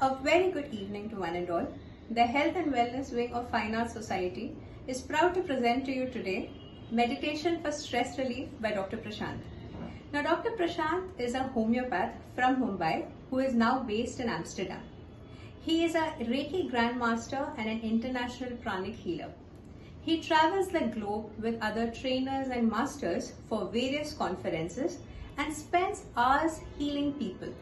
A very good evening to one and all. The Health and Wellness Wing of Fine Arts Society is proud to present to you today Meditation for Stress Relief by Dr. Prashant. Now, Dr. Prashant is a homeopath from Mumbai who is now based in Amsterdam. He is a Reiki Grandmaster and an international pranic healer. He travels the globe with other trainers and masters for various conferences and spends hours healing people.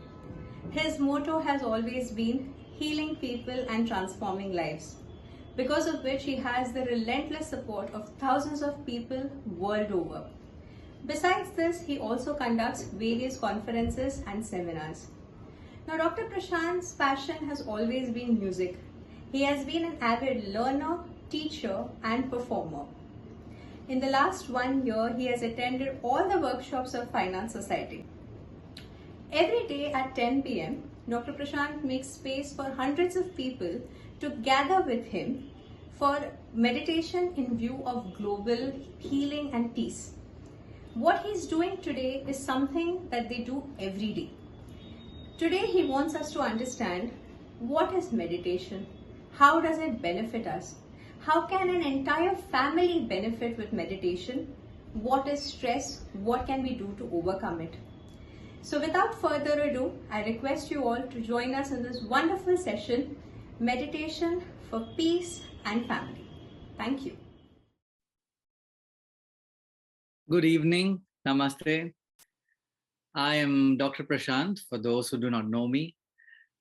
His motto has always been healing people and transforming lives, because of which he has the relentless support of thousands of people world over. Besides this, he also conducts various conferences and seminars. Now, Dr. Prashant's passion has always been music. He has been an avid learner, teacher, and performer. In the last 1 year, he has attended all the workshops of Fine Arts Society. Every day at 10 p.m., Dr. Prashant makes space for hundreds of people to gather with him for meditation in view of global healing and peace. What he's doing today is something that they do every day. Today, he wants us to understand what is meditation, how does it benefit us, how can an entire family benefit with meditation, what is stress, what can we do to overcome it. So without further ado, I request you all to join us in this wonderful session, Meditation for Peace and Family. Thank you. Good evening. Namaste. I am Dr. Prashant, for those who do not know me.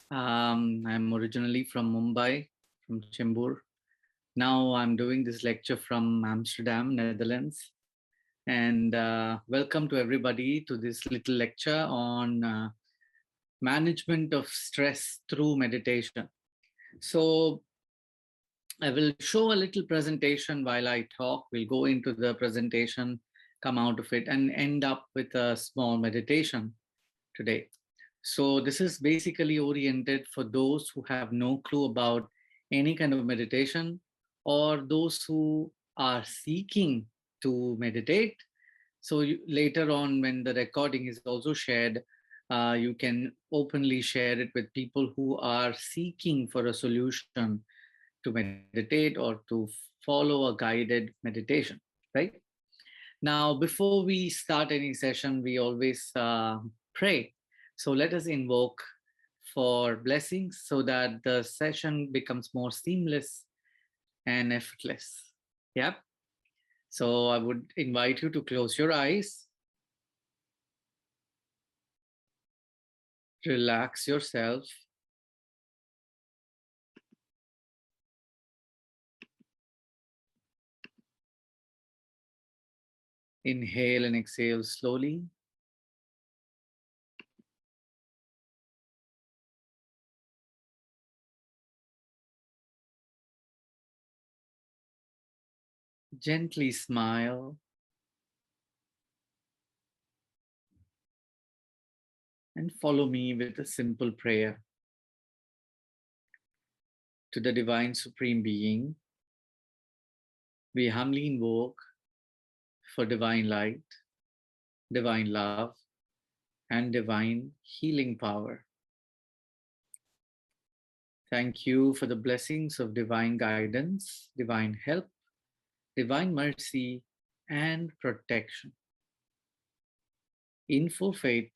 I'm originally from Mumbai, from Chembur. Now I'm doing this lecture from Amsterdam, Netherlands. And welcome to everybody to this little lecture on management of stress through meditation. So I will show a little presentation while I talk. We'll go into the presentation, come out of it, and end up with a small meditation today. So this is basically oriented for those who have no clue about any kind of meditation, or those who are seeking to meditate. So later on, when the recording is also shared, you can openly share it with people who are seeking for a solution to meditate or to follow a guided meditation, right? Now, before we start any session, we always pray. So let us invoke for blessings so that the session becomes more seamless and effortless. Yep. So I would invite you to close your eyes. Relax yourself. Inhale and exhale slowly. Gently smile. And follow me with a simple prayer. To the Divine Supreme Being, we humbly invoke for divine light, divine love, and divine healing power. Thank you for the blessings of divine guidance, divine help, divine mercy, and protection. In full faith,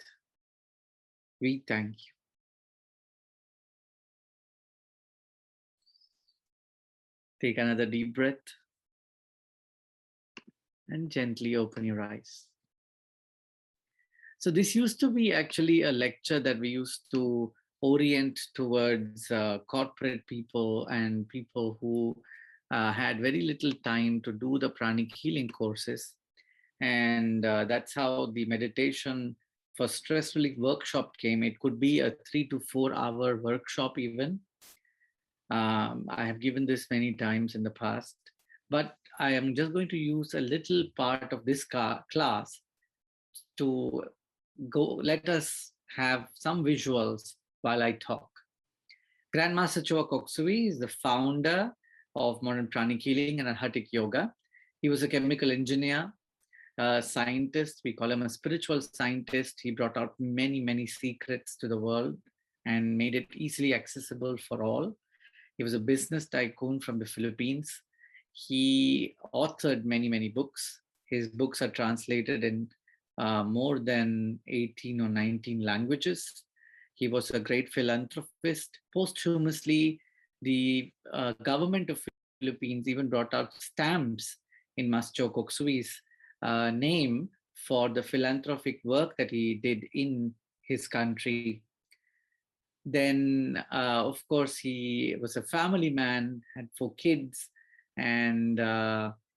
we thank you. Take another deep breath and gently open your eyes. So this used to be actually a lecture that we used to orient towards corporate people and people who had very little time to do the pranic healing courses. And that's how the meditation for stress relief workshop came. It could be a 3 to 4 hour workshop even. I have given this many times in the past, but I am just going to use a little part of this class to let us have some visuals while I talk. Grandmaster Choa Koksui is the founder of modern pranic healing and Hatha yoga. He was a chemical engineer, a scientist. We call him a spiritual scientist. He brought out many, many secrets to the world and made it easily accessible for all. He was a business tycoon from the Philippines. He authored many, many books. His books are translated in more than 18 or 19 languages. He was a great philanthropist. Posthumously, the government of Philippines even brought out stamps in Mas Choco Ksui's name for the philanthropic work that he did in his country. Then, of course, he was a family man, had 4 kids, and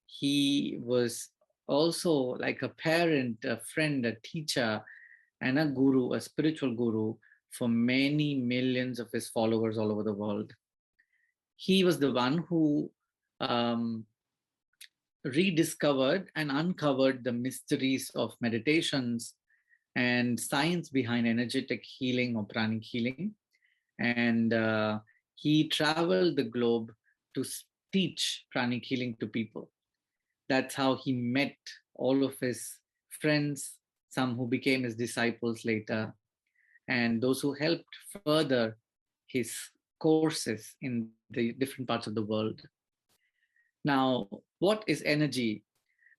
he was also like a parent, a friend, a teacher, and a guru, a spiritual guru for many millions of his followers all over the world. He was the one who rediscovered and uncovered the mysteries of meditations and science behind energetic healing or pranic healing. And he traveled the globe to teach pranic healing to people. That's how he met all of his friends, some who became his disciples later, and those who helped further his courses in the different parts of the world. Now, what is energy?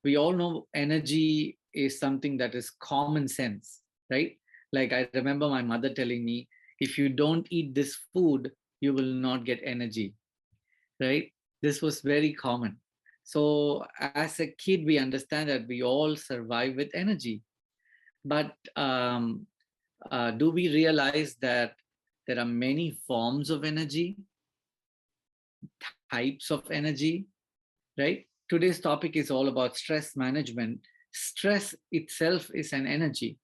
We all know energy is something that is common sense, right? Like I remember my mother telling me, if you don't eat this food, you will not get energy, right? This was very common. So as a kid, we understand that we all survive with energy. But do we realize that there are many forms of energy, types of energy, right? Today's topic is all about stress management. Stress itself is an energy.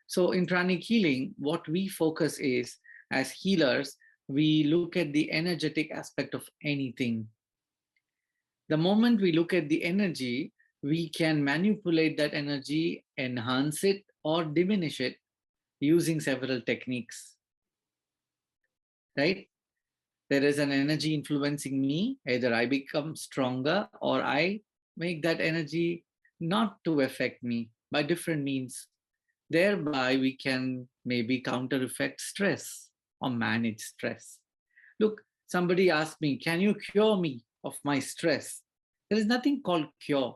So in pranic healing, what we focus is, as healers, we look at the energetic aspect of anything. The moment we look at the energy, we can manipulate that energy, enhance it, or diminish it using several techniques, right? There is an energy influencing me. Either I become stronger or I make that energy not to affect me by different means. Thereby, we can maybe counter effect stress or manage stress. Look, somebody asked me, can you cure me of my stress? There is nothing called cure.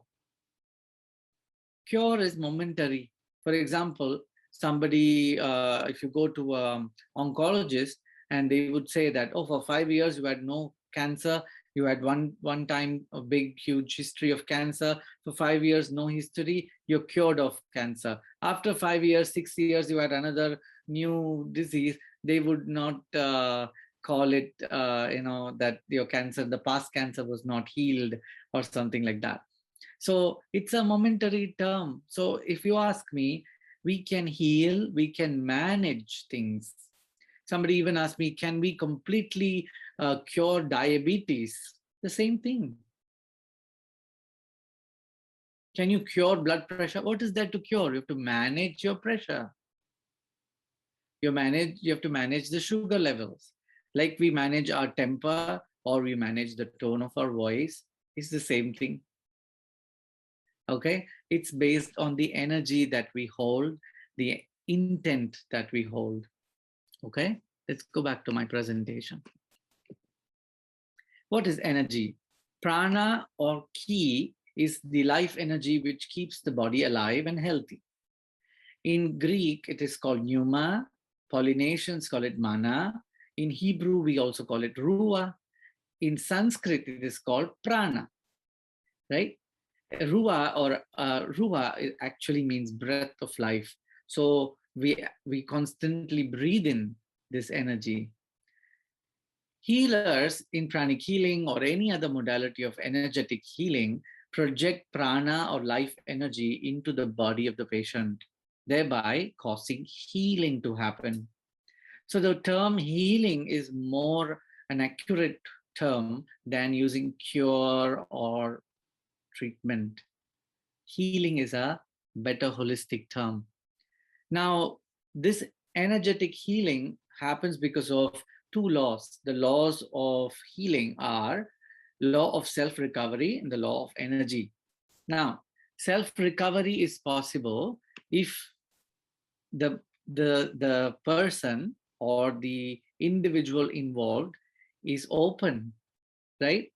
Cure is momentary. For example, somebody, if you go to an oncologist and they would say that, oh, for 5 years you had no cancer, you had one time a big, huge history of cancer. For 5 years, no history, you're cured of cancer. After 5 years, 6 years, you had another new disease. They would not call it, that your cancer, the past cancer was not healed or something like that. So it's a momentary term. So if you ask me, we can heal, we can manage things. Somebody even asked me, can we completely cure diabetes? The same thing. Can you cure blood pressure? What is there to cure? You have to manage your pressure. You have to manage the sugar levels. Like we manage our temper or we manage the tone of our voice. It's the same thing. Okay, it's based on the energy that we hold, the intent that we hold. Okay, let's go back to my presentation. What is energy? Prana or ki is the life energy which keeps the body alive and healthy. In Greek, it is called pneuma. Polynesians call it mana. In Hebrew, we also call it ruah. In Sanskrit, it is called prana, right? Ruah actually means breath of life. So we constantly breathe in this energy. Healers in pranic healing or any other modality of energetic healing project prana or life energy into the body of the patient, thereby causing healing to happen. So the term healing is more an accurate term than using cure or treatment. Healing is a better holistic term. Now, this energetic healing happens because of 2 laws. The laws of healing are law of self-recovery and the law of energy. Now, self-recovery is possible if the person or the individual involved is open, right?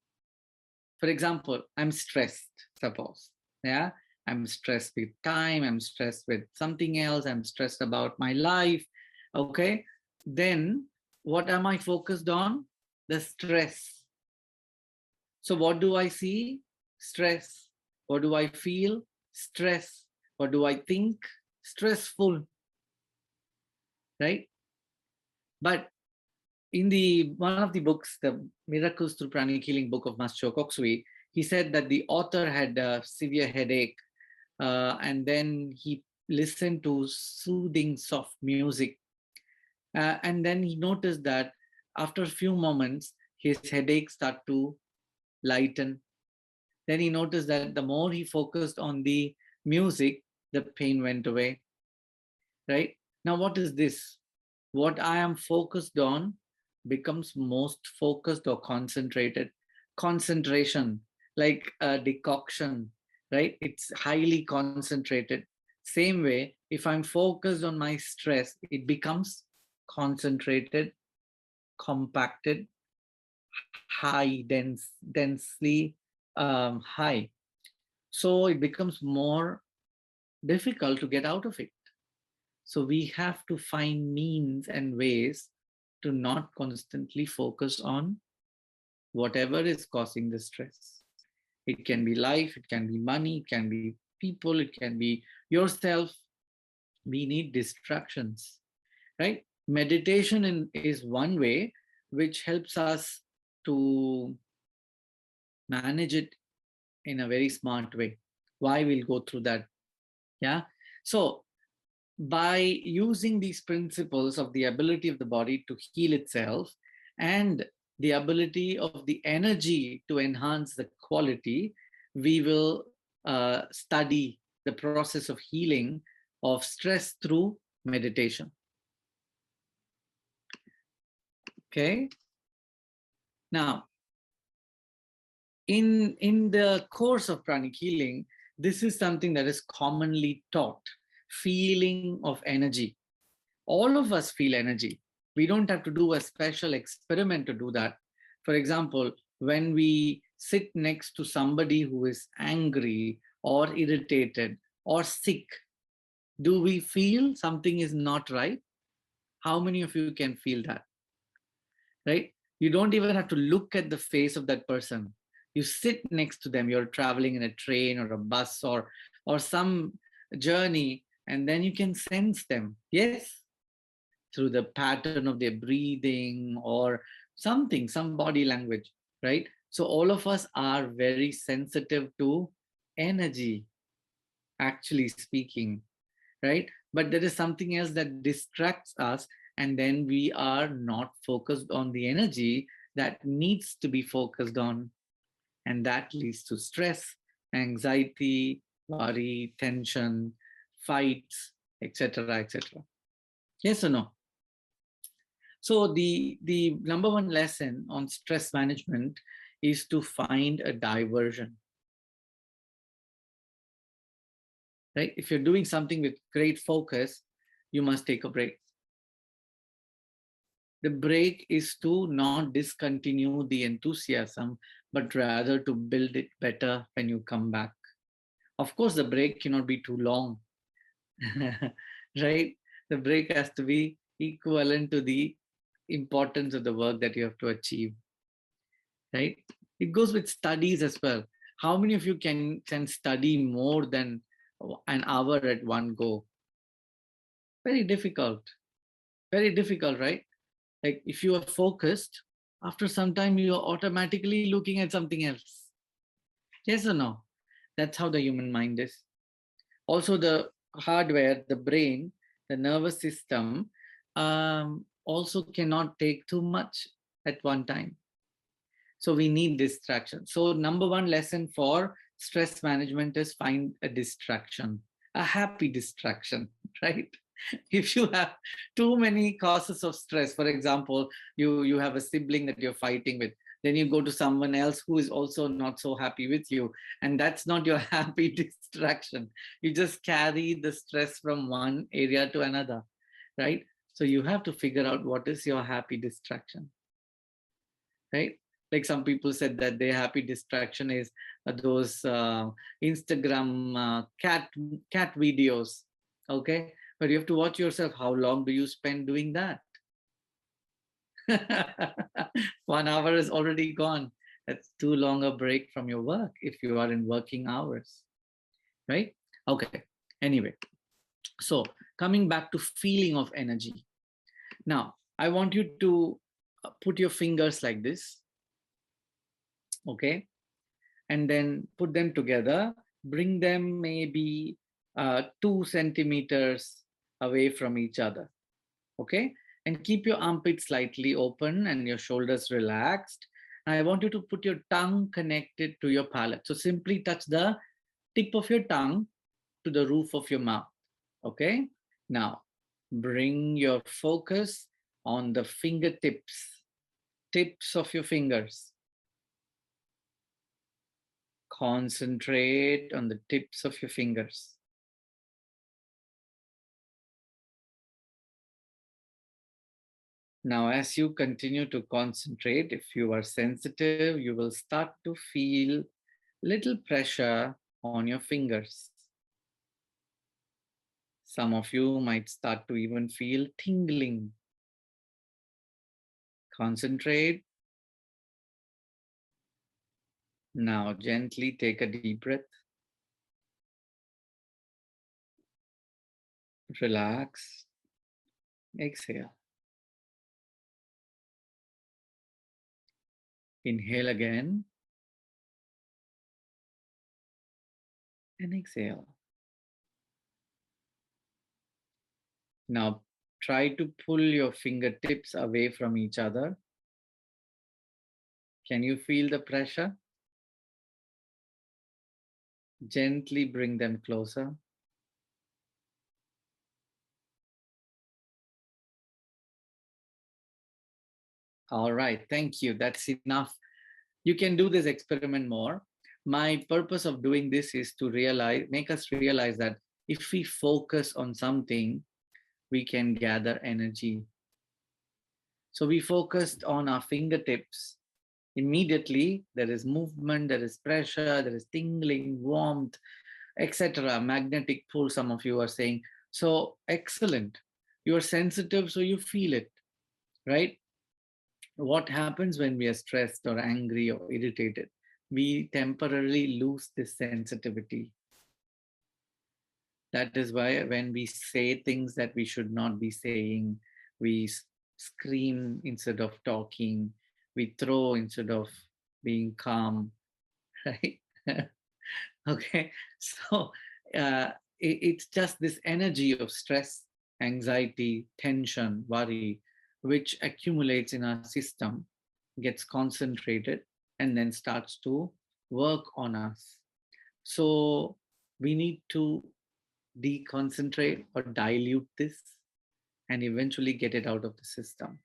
For example, I'm stressed, suppose. Yeah. I'm stressed with time, I'm stressed with something else, I'm stressed about my life. Okay. Then what am I focused on? The stress. So what do I see? Stress. What do I feel? Stress. What do I think? Stressful, right? But in the one of the books, the Miracles Through Pranic Healing book of Master Koksui, he said that the author had a severe headache, and then he listened to soothing, soft music, and then he noticed that after a few moments, his headache started to lighten. Then he noticed that the more he focused on the music, the pain went away. Right now, what is this? What I am focused on becomes most focused or concentrated. Concentration, like a decoction, right? It's highly concentrated. Same way, if I'm focused on my stress, it becomes concentrated, compacted, high, densely high. So it becomes more difficult to get out of it. So we have to find means and ways to not constantly focus on whatever is causing the stress. It can be life, it can be money, it can be people, it can be yourself. We need distractions, right? Meditation is one way which helps us to manage it in a very smart way. Why? We'll go through that. Yeah. So by using these principles of the ability of the body to heal itself and the ability of the energy to enhance the quality, we will study the process of healing of stress through meditation. Okay. Now, in the course of pranic healing, this is something that is commonly taught: feeling of energy. All of us feel energy. We don't have to do a special experiment to do that. For example, when we sit next to somebody who is angry or irritated or sick, do we feel something is not right? How many of you can feel that? Right? You don't even have to look at the face of that person. You sit next to them. You're traveling in a train or a bus or some journey, and then you can sense them. Yes, through the pattern of their breathing or something, some body language, right? So all of us are very sensitive to energy, actually speaking, right? But there is something else that distracts us, and then we are not focused on the energy that needs to be focused on. And that leads to stress, anxiety, worry, tension, fights, etc., etc. Yes or no? So the number one lesson on stress management is to find a diversion. Right? If you're doing something with great focus, you must take a break. The break is to not discontinue the enthusiasm, but rather to build it better when you come back. Of course, the break cannot be too long, right? The break has to be equivalent to the importance of the work that you have to achieve, right? It goes with studies as well. How many of you can study more than an hour at one go? Very difficult, right? Like if you are focused, after some time you are automatically looking at something else. Yes or no? That's how the human mind is. Also, the hardware, the brain, the nervous system also cannot take too much at one time. So we need distraction. So number one lesson for stress management is find a distraction, a happy distraction, right? If you have too many causes of stress, for example, you have a sibling that you're fighting with, then you go to someone else who is also not so happy with you, and that's not your happy distraction. You just carry the stress from one area to another, right? So you have to figure out what is your happy distraction, right? Like some people said that their happy distraction is those Instagram cat videos, okay? But you have to watch yourself. How long do you spend doing that? 1 hour is already gone. That's too long a break from your work if you are in working hours, right? Okay. Anyway, so coming back to feeling of energy. Now, I want you to put your fingers like this, okay? And then put them together, bring them maybe 2 centimeters away from each other, okay? And keep your armpits slightly open and your shoulders relaxed. I want you to put your tongue connected to your palate. So simply touch the tip of your tongue to the roof of your mouth, okay? Now, bring your focus on the fingertips, tips of your fingers. Concentrate on the tips of your fingers. Now, as you continue to concentrate, if you are sensitive, you will start to feel little pressure on your fingers. Some of you might start to even feel tingling. Concentrate. Now, gently take a deep breath. Relax. Exhale. Inhale again. And exhale. Now, try to pull your fingertips away from each other. Can you feel the pressure? Gently bring them closer. All right, thank you. That's enough. You can do this experiment more. My purpose of doing this is to make us realize that if we focus on something, we can gather energy. So we focused on our fingertips. Immediately, there is movement, there is pressure, there is tingling, warmth, etc. Magnetic pull, some of you are saying. So excellent. You are sensitive, so you feel it, right? What happens when we are stressed or angry or irritated? We temporarily lose this sensitivity. That is why when we say things that we should not be saying, we scream instead of talking, we throw instead of being calm, right? Okay, so it's just this energy of stress, anxiety, tension, worry, which accumulates in our system, gets concentrated, and then starts to work on us. So we need to deconcentrate or dilute this and eventually get it out of the system.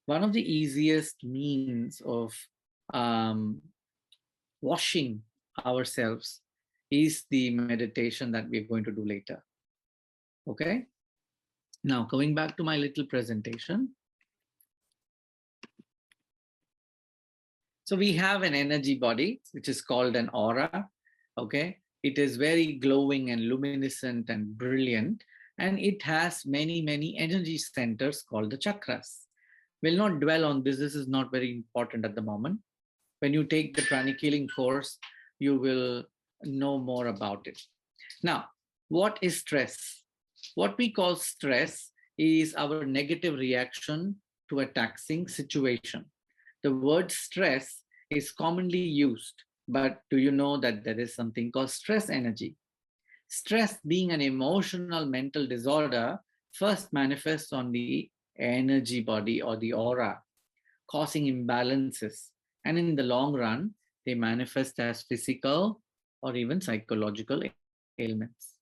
One of the easiest means of um, washing ourselves is the meditation that we're going to do later. Okay? Now, going back to my little presentation. So we have an energy body, which is called an aura. Okay? It is very glowing and luminescent and brilliant. And it has many, many energy centers called the chakras. We'll not dwell on this. This is not very important at the moment. When you take the pranic healing course, you will know more about it. Now, what is stress? What we call stress is our negative reaction to a taxing situation. The word stress is commonly used, but do you know that there is something called stress energy? Stress, being an emotional mental disorder, first manifests on the energy body or the aura, causing imbalances. And in the long run, they manifest as physical or even psychological ailments.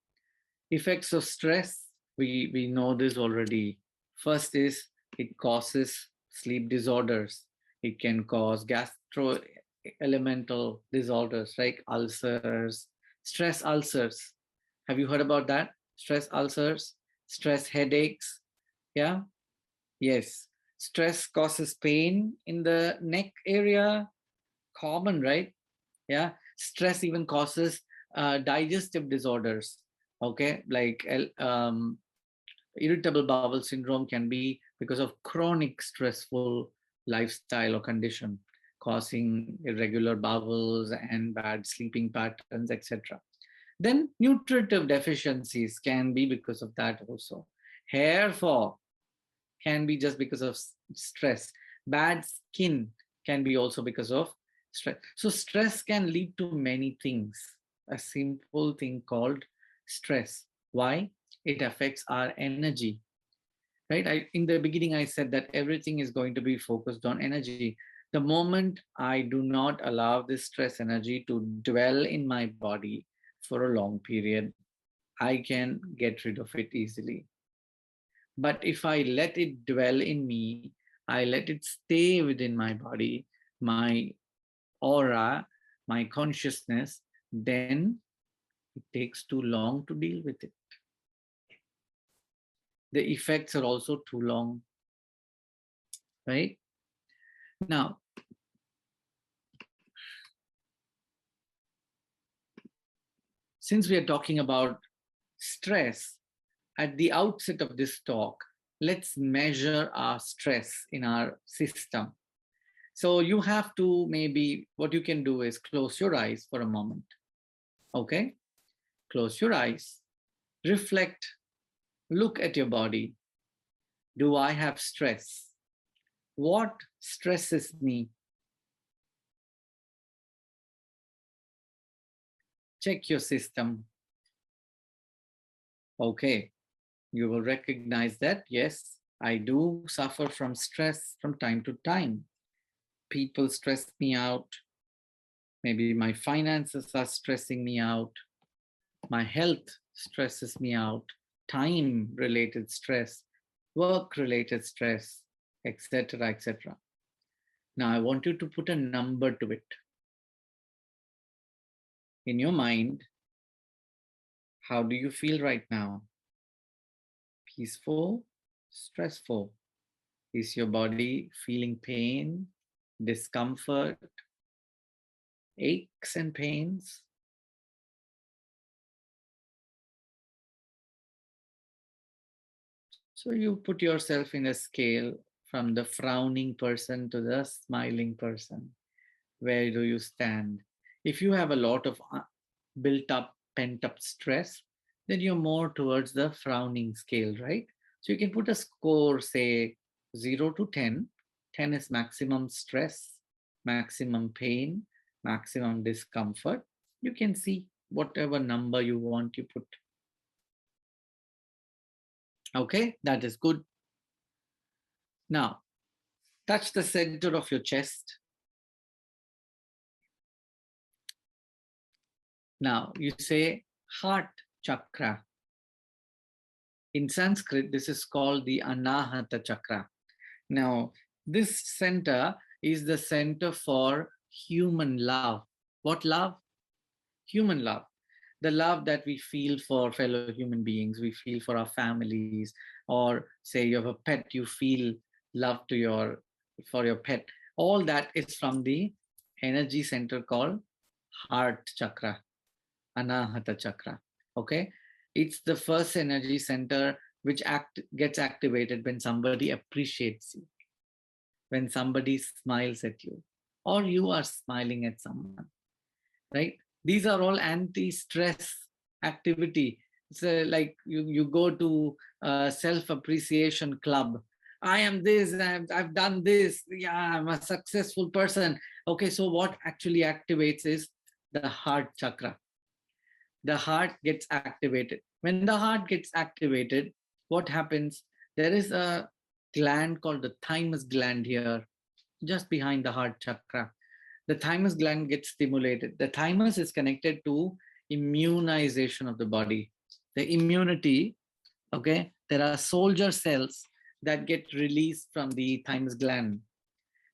Effects of stress, we know this already. First is it causes sleep disorders. It can cause gastro-elemental disorders like ulcers, stress ulcers. Have you heard about that? Stress ulcers, stress headaches. Yeah. Yes, stress causes pain in the neck area. Common, right? Yeah, stress even causes digestive disorders. Okay, like irritable bowel syndrome can be because of chronic stressful lifestyle or condition, causing irregular bowels and bad sleeping patterns, etc. Then nutritive deficiencies can be because of that also. Hair fall can be just because of stress. Bad skin can be also because of stress. So stress can lead to many things. A simple thing called stress. Why? It affects our energy, right? In the beginning, I said that everything is going to be focused on energy. The moment I do not allow this stress energy to dwell in my body for a long period, I can get rid of it easily. But if I let it dwell in me, I let it stay within my body, my aura, my consciousness, then it takes too long to deal with it. The effects are also too long, right? Now, since we are talking about stress, at the outset of this talk, let's measure our stress in our system. So you have to, maybe what you can do is close your eyes for a moment. Okay? Close your eyes, reflect, look at your body. Do I have stress? What stresses me? Check your system. Okay, you will recognize that, yes, I do suffer from stress from time to time. People stress me out. Maybe my finances are stressing me out. My health stresses me out. Time related stress, work related stress, etc., etc. Now, I want you to put a number to it. In your mind, how do you feel right now? Peaceful, stressful? Is your body feeling pain, discomfort, aches and pains? So you put yourself in a scale from the frowning person to the smiling person. Where do you stand? If you have a lot of built up, pent up stress, then you're more towards the frowning scale, right? So you can put a score, say 0 to 10. 10 is maximum stress, maximum pain, maximum discomfort. You can see whatever number you want, you put. Okay, that is good. Now, touch the center of your chest. Now, you say heart chakra. In Sanskrit, this is called the Anahata Chakra. Now, this center is the center for human love. What love? Human love. The love that we feel for fellow human beings, we feel for our families, or say you have a pet, you feel love for your pet. All that is from the energy center called heart chakra, Anahata Chakra. Okay? It's the first energy center which gets activated when somebody appreciates you, when somebody smiles at you, or you are smiling at someone, right? These are all anti-stress activity. It's like you go to a self-appreciation club. I am this, I've done this, yeah, I'm a successful person. Okay, so what actually activates is the heart chakra. The heart gets activated. When the heart gets activated, what happens? There is a gland called the thymus gland here, just behind the heart chakra. The thymus gland gets stimulated. The thymus is connected to immunization of the body. The immunity, okay, there are soldier cells that get released from the thymus gland,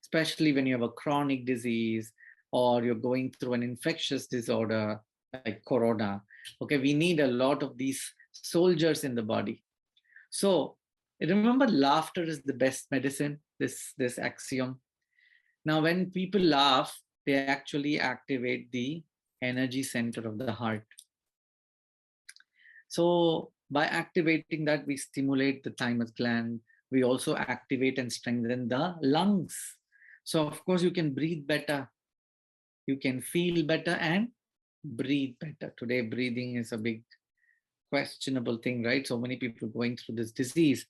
especially when you have a chronic disease or you're going through an infectious disorder like corona. Okay, we need a lot of these soldiers in the body. So Remember, laughter is the best medicine, this axiom. Now, when people laugh, they actually activate the energy center of the heart. So by activating that, we stimulate the thymus gland. We also activate and strengthen the lungs. So of course, you can breathe better, you can feel better and breathe better. Today, breathing is a big questionable thing, right? So many people going through this disease.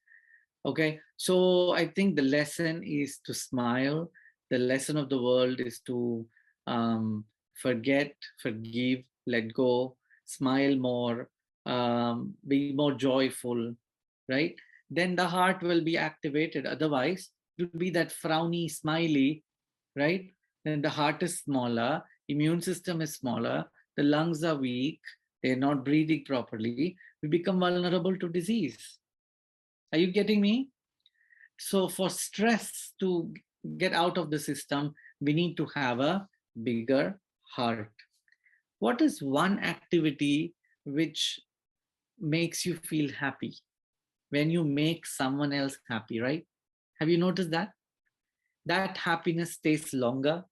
Okay, so I think the lesson is to smile. The lesson of the world is to forget, forgive, let go, smile more, be more joyful, right? Then the heart will be activated. Otherwise, it will be that frowny, smiley, right? Then the heart is smaller, immune system is smaller, the lungs are weak, they're not breathing properly. We become vulnerable to disease. Are you getting me? So for stress to get out of the system, we need to have a bigger heart. What is one activity which makes you feel happy? When you make someone else happy, right? Have you noticed that? That happiness stays longer.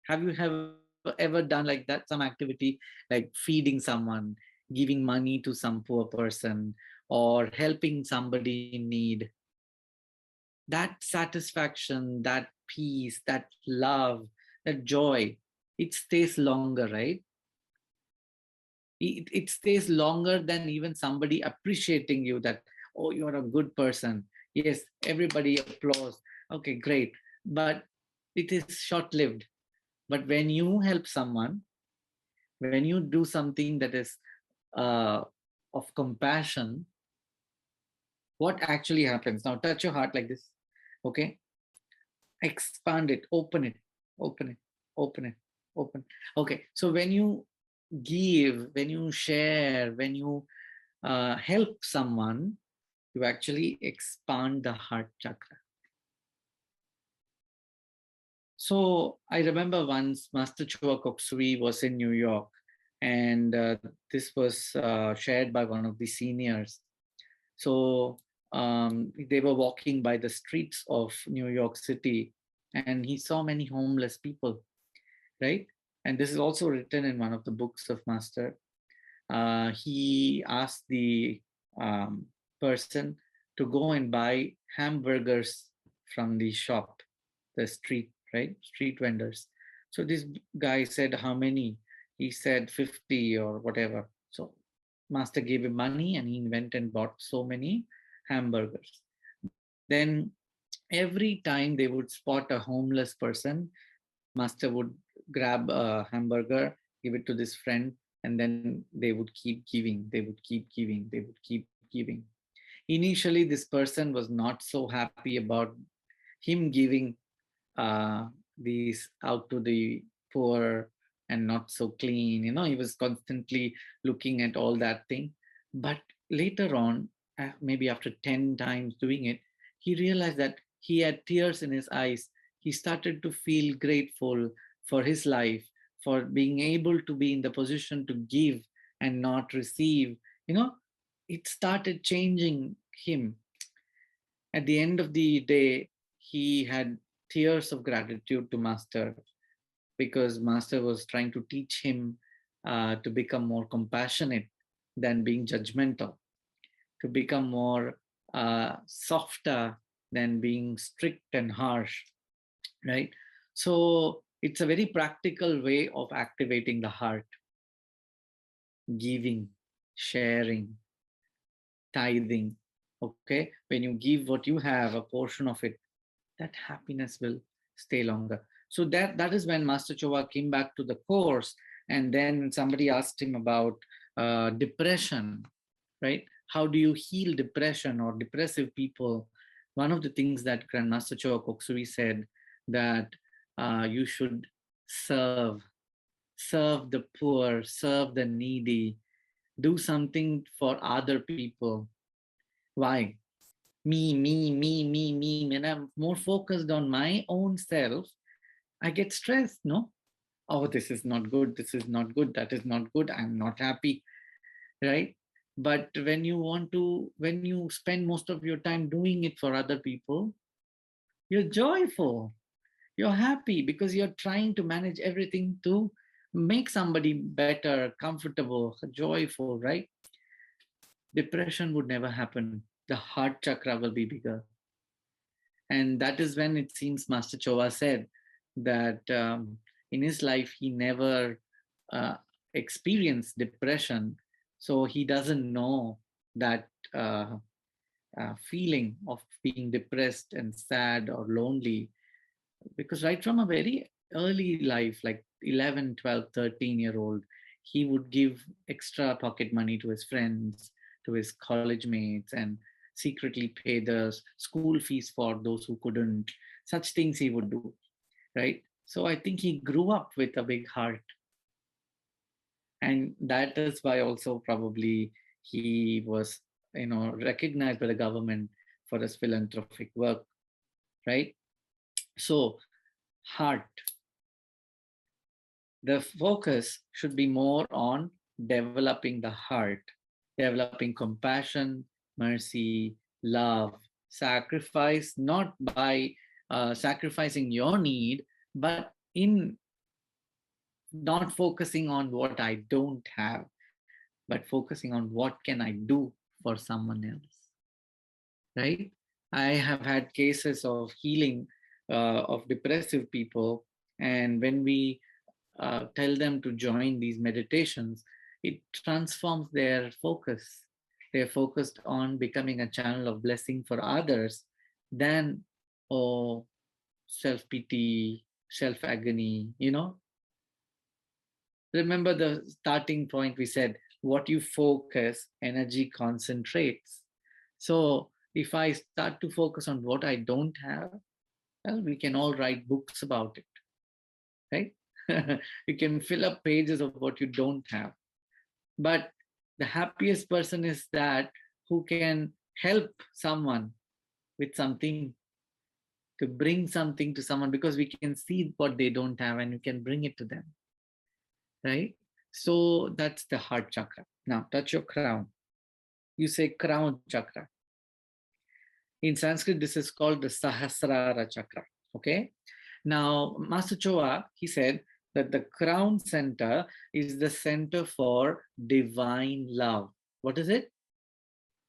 Have you ever done like that? Some activity like feeding someone, giving money to some poor person, or helping somebody in need? That satisfaction, that peace, that love, that joy, it stays longer, right? It stays longer than even somebody appreciating you that, oh, you're a good person. Yes, everybody applause. Okay, great. But it is short lived. But when you help someone, when you do something that is uh, of compassion, what actually happens? Now, touch your heart like this. Okay, expand it, open it, open it, open it, open. Okay, so when you give, when you share, when you help someone, you actually expand the heart chakra. So I remember once Master Chua Koksui was in New York, and this was shared by one of the seniors. So they were walking by the streets of New York City, and he saw many homeless people, right? And this is also written in one of the books of Master. He asked the person to go and buy hamburgers from the shop, the street, right? Street vendors. So this guy said, how many? He said 50 or whatever. So Master gave him money and he went and bought so many hamburgers. Then every time they would spot a homeless person, Master would grab a hamburger, give it to this friend, and then they would keep giving, they would keep giving, they would keep giving. Initially, this person was not so happy about him giving these out to the poor and not so clean. You know, he was constantly looking at all that thing. But later on, maybe after 10 times doing it, he realized that he had tears in his eyes. He started to feel grateful for his life, for being able to be in the position to give and not receive. You know, it started changing him. At the end of the day, he had tears of gratitude to Master because Master was trying to teach him to become more compassionate than being judgmental, to become more softer than being strict and harsh, right? So it's a very practical way of activating the heart, giving, sharing, tithing. Okay, when you give what you have, a portion of it, that happiness will stay longer. So that is when Master Chowa came back to the course, and then somebody asked him about depression, right? How do you heal depression or depressive people? One of the things that Grandmaster Chowa Koksui said, that you should serve, serve the poor, serve the needy, do something for other people. Why? Me. When I'm more focused on my own self, I get stressed, no? Oh, this is not good, this is not good, that is not good, I'm not happy, right? But when you spend most of your time doing it for other people, you're joyful, you're happy because you're trying to manage everything to make somebody better, comfortable, joyful, right? Depression would never happen. The heart chakra will be bigger. And that is when it seems Master Chowa said that in his life he never uh, experienced depression. So he doesn't know that feeling of being depressed and sad or lonely, because right from a very early life, like 11, 12, 13-year-old, he would give extra pocket money to his friends, to his college mates, and secretly pay the school fees for those who couldn't. Such things he would do, right? So I think he grew up with a big heart, and that is why also probably he was, recognized by the government for his philanthropic work, right? So heart, the focus should be more on developing the heart, developing compassion, mercy, love, sacrifice, not by sacrificing your need, but in not focusing on what I don't have, but focusing on what can I do for someone else, right? I have had cases of healing of depressive people, and when we tell them to join these meditations, it transforms their focus. They're focused on becoming a channel of blessing for others than, oh, self pity, self agony. Remember the starting point we said, what you focus, energy concentrates. So if I start to focus on what I don't have, well, we can all write books about it, right? You can fill up pages of what you don't have. But the happiest person is that who can help someone with something, to bring something to someone, because we can see what they don't have and we can bring it to them, right? So that's the heart chakra. Now touch your crown. You say crown chakra. In Sanskrit, this is called the Sahasrara Chakra. Okay. Now, Master Choa, he said that the crown center is the center for divine love. What is it?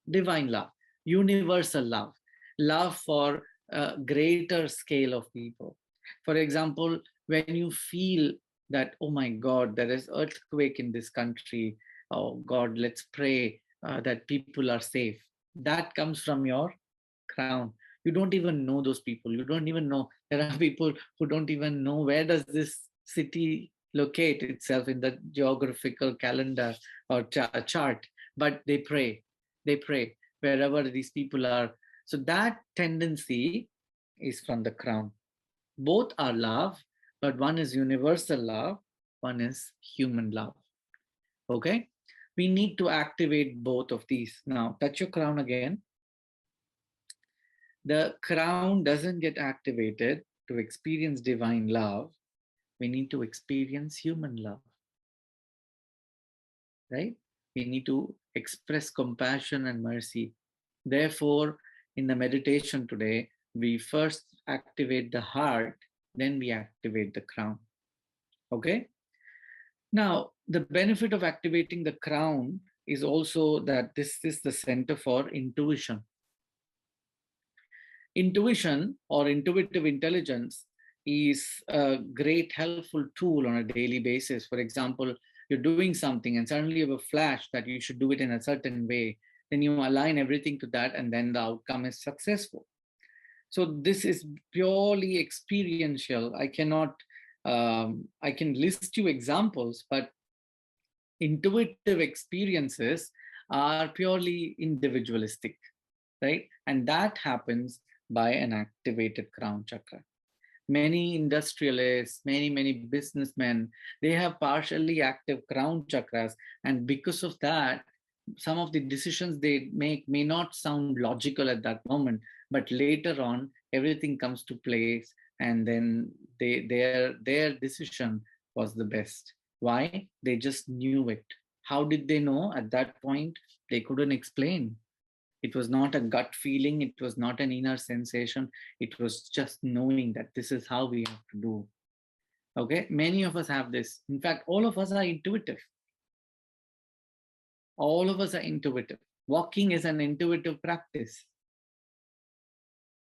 Divine love, universal love, love for a greater scale of people. For example, when you feel that, oh my God, there is earthquake in this country, oh God, let's pray that people are safe. That comes from your crown. You don't even know those people. You don't even know. There are people who don't even know where does this city locate itself in the geographical calendar or chart, but they pray wherever these people are. So that tendency is from the crown. Both are love, but one is universal love, one is human love. Okay? We need to activate both of these. Now, touch your crown again. The crown doesn't get activated to experience divine love. We need to experience human love, right? We need to express compassion and mercy. Therefore, in the meditation today, we first activate the heart, then we activate the crown. Okay? Now, the benefit of activating the crown is also that this is the center for intuition. Intuition or intuitive intelligence is a great helpful tool on a daily basis. For example, you're doing something and suddenly you have a flash that you should do it in a certain way. Then you align everything to that, and then the outcome is successful. So this is purely experiential. I can list you examples, but intuitive experiences are purely individualistic, right? And that happens by an activated crown chakra. Many industrialists, many businessmen, they have partially active crown chakras, and because of that, some of the decisions they make may not sound logical at that moment, but later on everything comes to place, and then their decision was the best. Why? They just knew it. How did they know at that point? They couldn't explain. It was not a gut feeling. It was not an inner sensation. It was just knowing that this is how we have to do. Okay, many of us have this. In fact, all of us are intuitive. All of us are intuitive. Walking is an intuitive practice.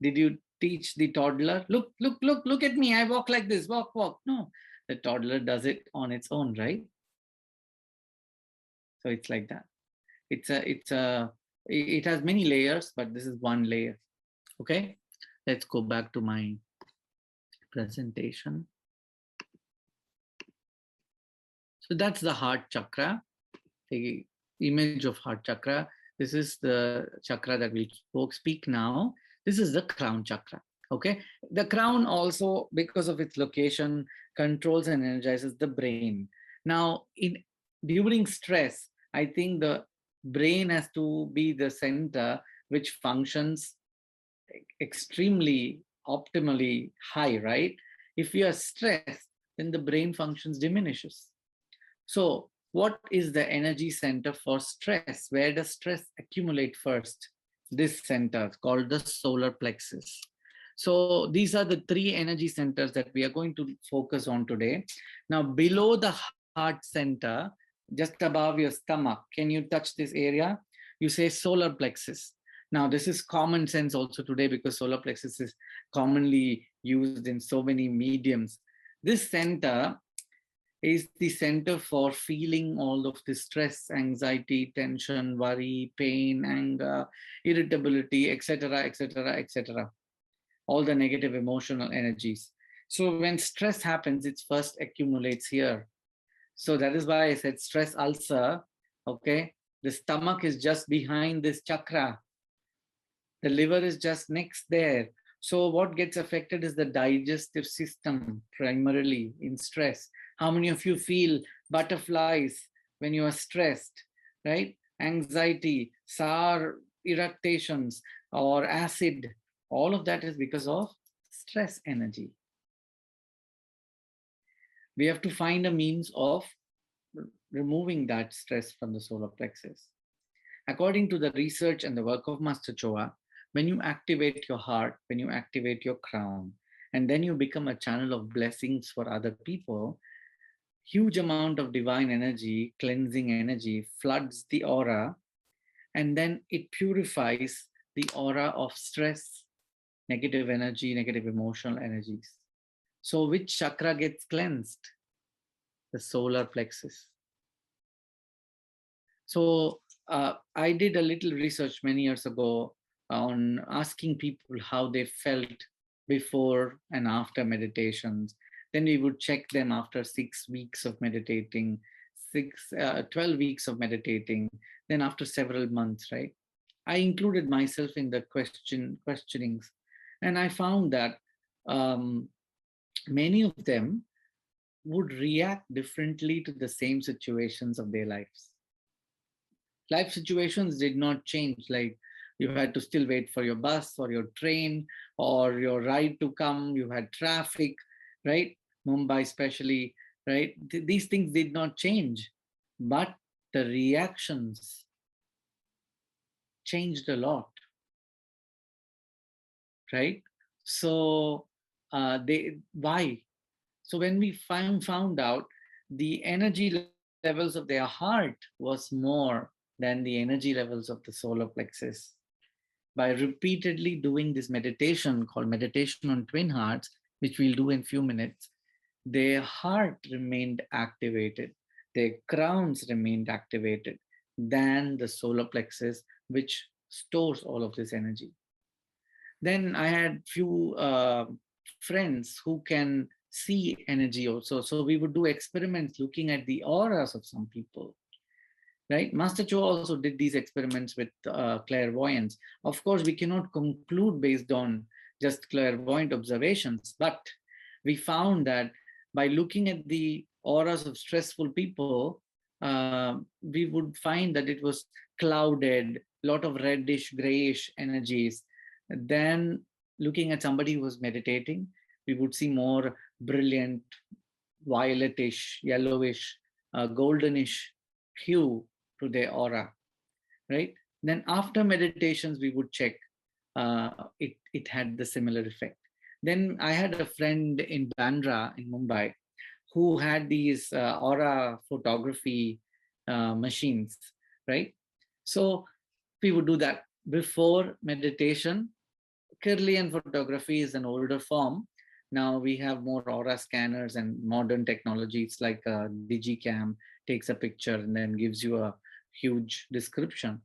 Did you teach the toddler, look at me, I walk like this, walk? No, the toddler does it on its own, right? So it's like that. It has many layers, but this is one layer. Okay, let's go back to my presentation. So that's the heart chakra, the image of heart chakra. This is the chakra that we'll speak now. This is the crown chakra. Okay, the crown also, because of its location, controls and energizes the brain. Now, during stress, I think the brain has to be the center which functions extremely optimally high, right? If you are stressed, then the brain functions diminishes. So what is the energy center for stress? Where does stress accumulate first? This center called the solar plexus. So these are the three energy centers that we are going to focus on today. Now, below the heart center, just above your stomach, can you touch this area? You say solar plexus. Now, this is common sense also today because solar plexus is commonly used in so many mediums. This center is the center for feeling all of the stress, anxiety, tension, worry, pain, anger, irritability, etc., etc., etc. All the negative emotional energies. So when stress happens, it first accumulates here. So that is why I said stress ulcer, okay? The stomach is just behind this chakra. The liver is just next there. So what gets affected is the digestive system primarily in stress. How many of you feel butterflies when you are stressed, right? Anxiety, sour irritations, or acid, all of that is because of stress energy. We have to find a means of removing that stress from the solar plexus. According to the research and the work of Master Choa, when you activate your heart, when you activate your crown, and then you become a channel of blessings for other people, huge amount of divine energy, cleansing energy floods the aura, and then it purifies the aura of stress, negative energy, negative emotional energies. So which chakra gets cleansed? The solar plexus. So I did a little research many years ago on asking people how they felt before and after meditations. Then we would check them after 6 weeks of meditating, 12 weeks of meditating, then after several months, right? I included myself in the questionings, and I found that many of them would react differently to the same situations of their lives. Life situations did not change, like you had to still wait for your bus or your train or your ride to come, you had traffic, right? Mumbai especially, right? These things did not change, but the reactions changed a lot, right? So why? So when we found out the energy levels of their heart was more than the energy levels of the solar plexus. By repeatedly doing this meditation called meditation on twin hearts, which we'll do in a few minutes, their heart remained activated, their crowns remained activated than the solar plexus, which stores all of this energy. Then I had few friends who can see energy also. So we would do experiments looking at the auras of some people, right? Master Cho also did these experiments with clairvoyance. Of course, we cannot conclude based on just clairvoyant observations, but we found that by looking at the auras of stressful people, we would find that it was clouded, a lot of reddish, grayish energies. Then looking at somebody who was meditating, we would see more brilliant, violetish, yellowish, goldenish hue to their aura, right? Then after meditations, we would check it had the similar effect. Then I had a friend in Bandra in Mumbai who had these aura photography machines, right? So we would do that before meditation. Kirlian photography is an older form. Now we have more aura scanners and modern technologies like digicam takes a picture and then gives you a huge description.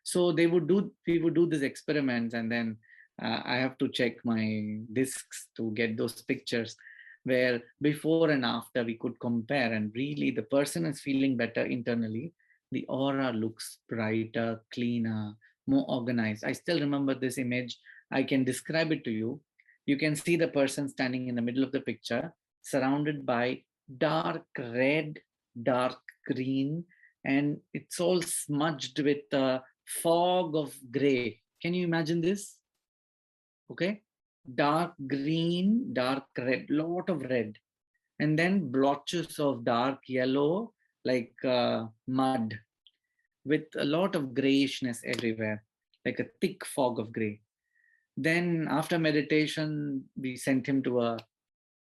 So we would do these experiments, and then I have to check my discs to get those pictures where before and after we could compare, and really the person is feeling better internally. The aura looks brighter, cleaner, more organized. I still remember this image. I can describe it to you. You can see the person standing in the middle of the picture, surrounded by dark red, dark green, and it's all smudged with a fog of gray. Can you imagine this? Okay. Dark green, dark red, lot of red, and then blotches of dark yellow, like mud, with a lot of grayishness everywhere, like a thick fog of gray. Then after meditation, we sent him to a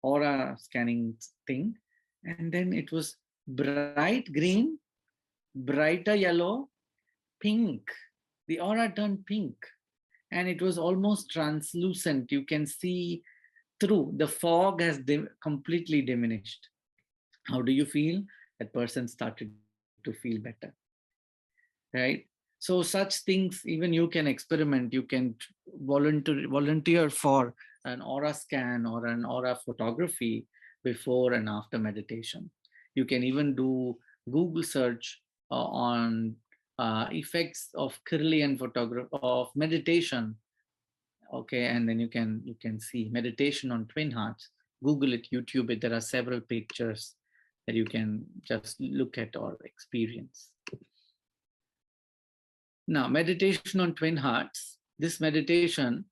aura scanning thing, and then it was bright green, brighter yellow, pink. The aura turned pink, and it was almost translucent. You can see through. The fog has completely diminished. How do you feel? That person started to feel better, right? So such things, even you can experiment. You can volunteer for an aura scan or an aura photography before and after meditation. You can even do Google search on effects of Kirlian photography of meditation. Okay, and then you can see meditation on twin hearts. Google it, YouTube it. There are several pictures that you can just look at or experience. Now, meditation on twin hearts. This meditation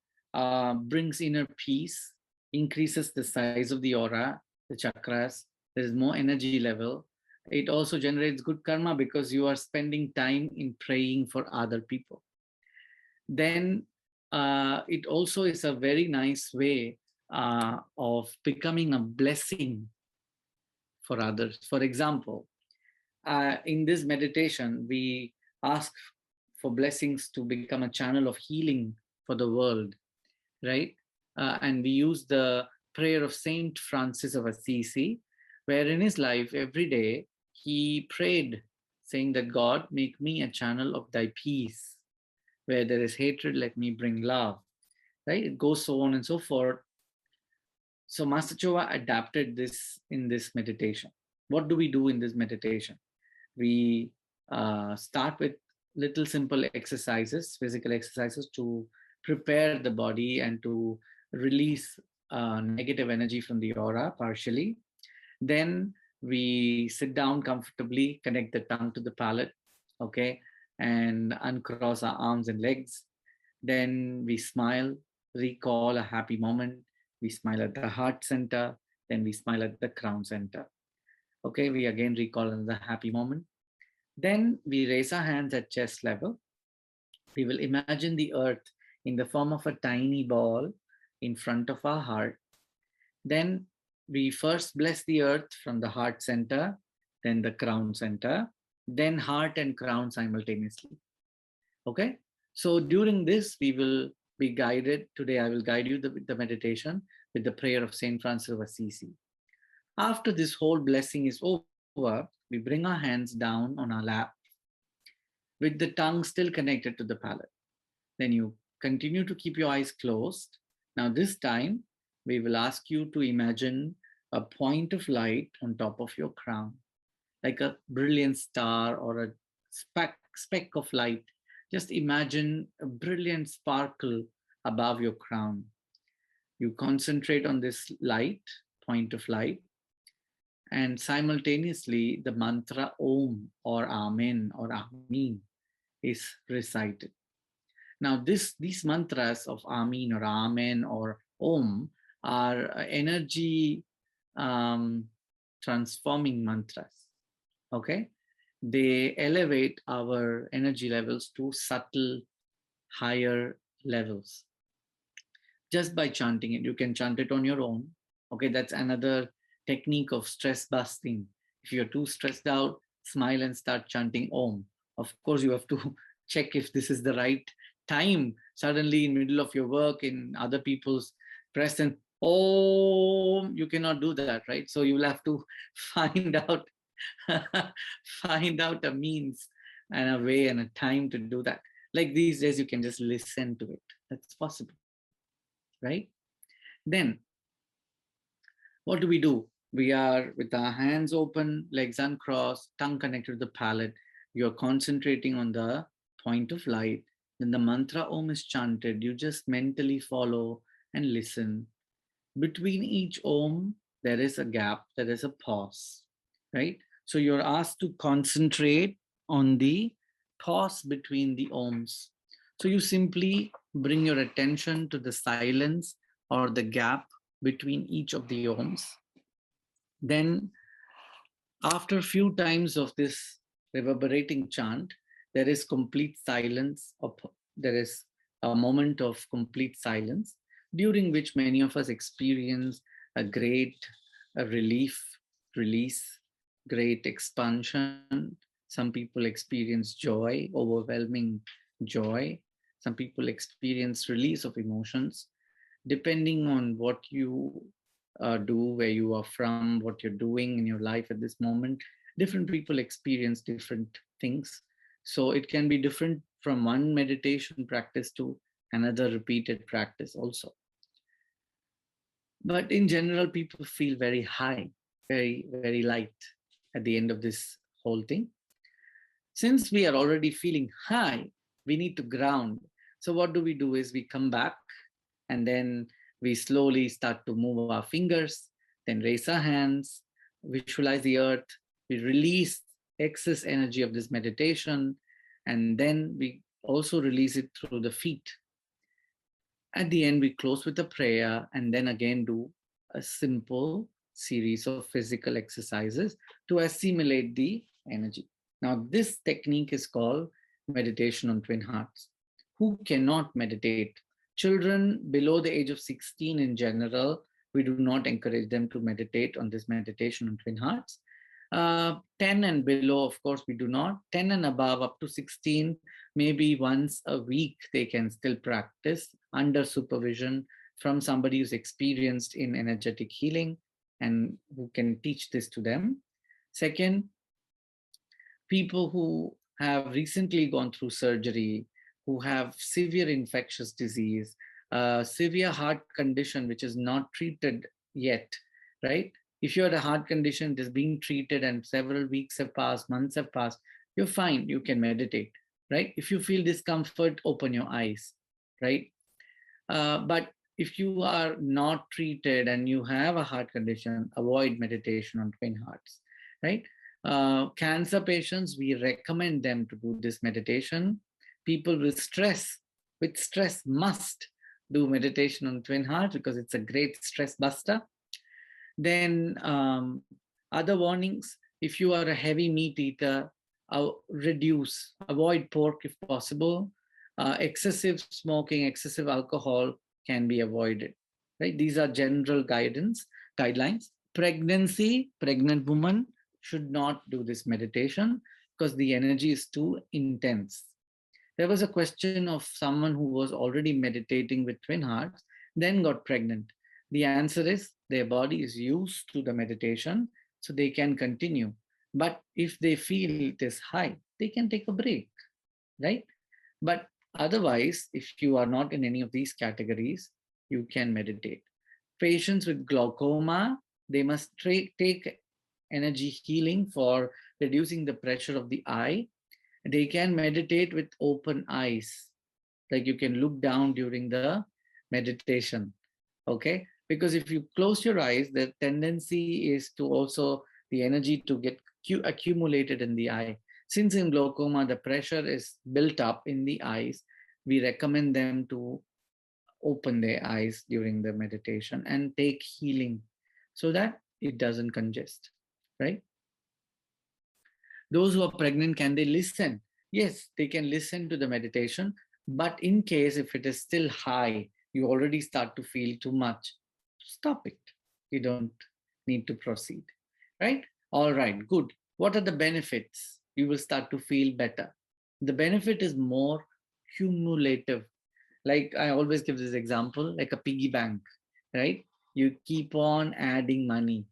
brings inner peace, increases the size of the aura, the chakras. There is more energy level. It also generates good karma because you are spending time in praying for other people. Then it also is a very nice way of becoming a blessing for others. For example, in this meditation, we ask for blessings to become a channel of healing for the world, right? And we use the prayer of Saint Francis of Assisi, where in his life every day he prayed, saying that God, make me a channel of thy peace. Where there is hatred, let me bring love, right? It goes so on and so forth. So Master Choa adapted this in this meditation. What do we do in this meditation? We start with little simple exercises, physical exercises to prepare the body and to release negative energy from the aura partially. Then we sit down comfortably, connect the tongue to the palate, okay, and uncross our arms and legs. Then we smile, recall a happy moment. We smile at the heart center, then we smile at the crown center. Okay, we again recall the happy moment. Then we raise our hands at chest level. We will imagine the earth in the form of a tiny ball in front of our heart. Then we first bless the earth from the heart center, then the crown center, then heart and crown simultaneously. Okay? So during this, we will be guided. Today, I will guide you the meditation with the prayer of Saint Francis of Assisi. After this whole blessing is over, we bring our hands down on our lap with the tongue still connected to the palate. Then you continue to keep your eyes closed. Now, this time, we will ask you to imagine a point of light on top of your crown, like a brilliant star or a speck of light. Just imagine a brilliant sparkle above your crown. You concentrate on this light, point of light, and simultaneously the mantra Om or Amen or Amin is recited. Now, these mantras of Amin or Amen or Om are energy transforming mantras. Okay, they elevate our energy levels to subtle, higher levels just by chanting it. You can chant it on your own. Okay, that's another technique of stress busting. If you're too stressed out, smile and start chanting Om. Of course, you have to check if this is the right time. Suddenly, in middle of your work, in other people's presence, Om, you cannot do that, right? So you will have to find out find out a means and a way and a time to do that. Like these days, you can just listen to it. That's possible, right? Then what do? We are with our hands open, legs uncrossed, tongue connected to the palate. You're concentrating on the point of light. Then the mantra Om is chanted. You just mentally follow and listen. Between each Om, there is a gap, there is a pause, right? So you're asked to concentrate on the pause between the Oms. So you simply bring your attention to the silence or the gap between each of the Oms. Then after a few times of this reverberating chant, there is complete silence. There is a moment of complete silence during which many of us experience a great relief, release, great expansion. Some people experience joy, overwhelming joy. Some people experience release of emotions depending on what you do, where you are from, what you're doing in your life at this moment. Different people experience different things. So it can be different from one meditation practice to another repeated practice also. But in general, people feel very high, very light at the end of this whole thing. Since we are already feeling high, we need to ground. So what do? Is we come back and then we slowly start to move our fingers, then raise our hands, visualize the earth, we release excess energy of this meditation, and then we also release it through the feet. At the end, we close with a prayer and then again do a simple series of physical exercises to assimilate the energy. Now, this technique is called meditation on twin hearts. Who cannot meditate? Children below the age of 16 in general, we do not encourage them to meditate on this meditation on twin hearts. 10 and below, of course, we do not. 10 and above, up to 16, maybe once a week, they can still practice under supervision from somebody who's experienced in energetic healing and who can teach this to them. Second, people who have recently gone through surgery, who have severe infectious disease, severe heart condition which is not treated yet, right? If you had a heart condition, it is being treated and several weeks have passed, months have passed, you're fine, you can meditate, right? If you feel discomfort, open your eyes, right? But if you are not treated and you have a heart condition, avoid meditation on twin hearts, right? Cancer patients, we recommend them to do this meditation. People with stress must do meditation on twin hearts because it's a great stress buster. Then other warnings, if you are a heavy meat eater, avoid pork if possible. Excessive smoking, excessive alcohol can be avoided, right? These are general guidelines. Pregnant woman should not do this meditation because the energy is too intense. There was a question of someone who was already meditating with twin hearts, then got pregnant. The answer is their body is used to the meditation, so they can continue. But if they feel it is high, they can take a break, right? But otherwise, if you are not in any of these categories, you can meditate. Patients with glaucoma, they must take energy healing for reducing the pressure of the eye. They can meditate with open eyes, like you can look down during the meditation, okay? Because if you close your eyes, the tendency is to also the energy to get accumulated in the eye. Since in glaucoma, the pressure is built up in the eyes, we recommend them to open their eyes during the meditation and take healing so that it doesn't congest, right? Those who are pregnant, can they listen? Yes, they can listen to the meditation. But in case if it is still high, you already start to feel too much, stop it. You don't need to proceed. Right? All right, good. What are the benefits? You will start to feel better. The benefit is more cumulative. Like I always give this example, like a piggy bank, right? You keep on adding money,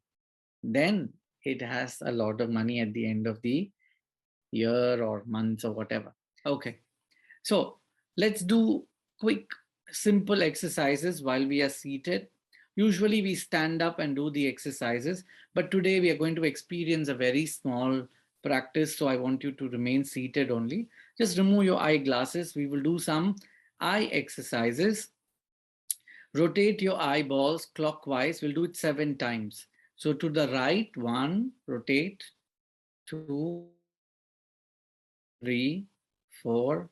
then it has a lot of money at the end of the year or months or whatever. Okay, so let's do quick, simple exercises while we are seated. Usually we stand up and do the exercises, but today we are going to experience a very small practice. So I want you to remain seated only. Just remove your eyeglasses. We will do some eye exercises. Rotate your eyeballs clockwise. We'll do it 7 times. So to the right, 1, rotate, 2, 3, 4,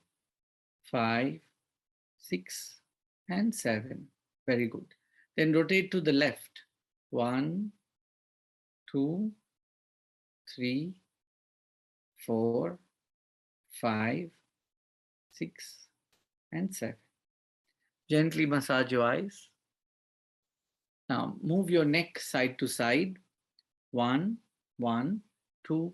5, 6, and 7. Very good. Then rotate to the left. 1, 2, 3, 4, 5, 6, and 7. Gently massage your eyes. Now move your neck side to side. 1, 1, 2,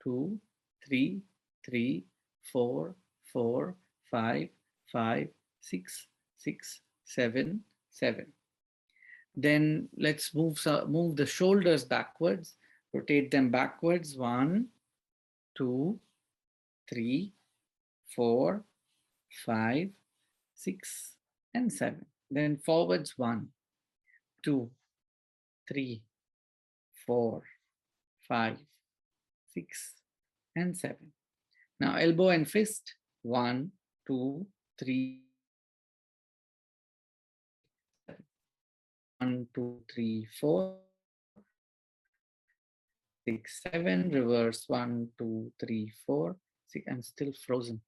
2, 3, 3, 4, 4, 5, 5, 6, 6, 7, 7. Then let's move the shoulders backwards. Rotate them backwards. 1, 2, 3, 4, 5, 6, and 7. Then forwards. 1, 2, 3, 4, 5, 6, and 7. Now elbow and fist. 1, 2, 3, 1, 2, 3, 4, 6, 7. Reverse. 1, 2, 3, 4, 6. I'm still frozen.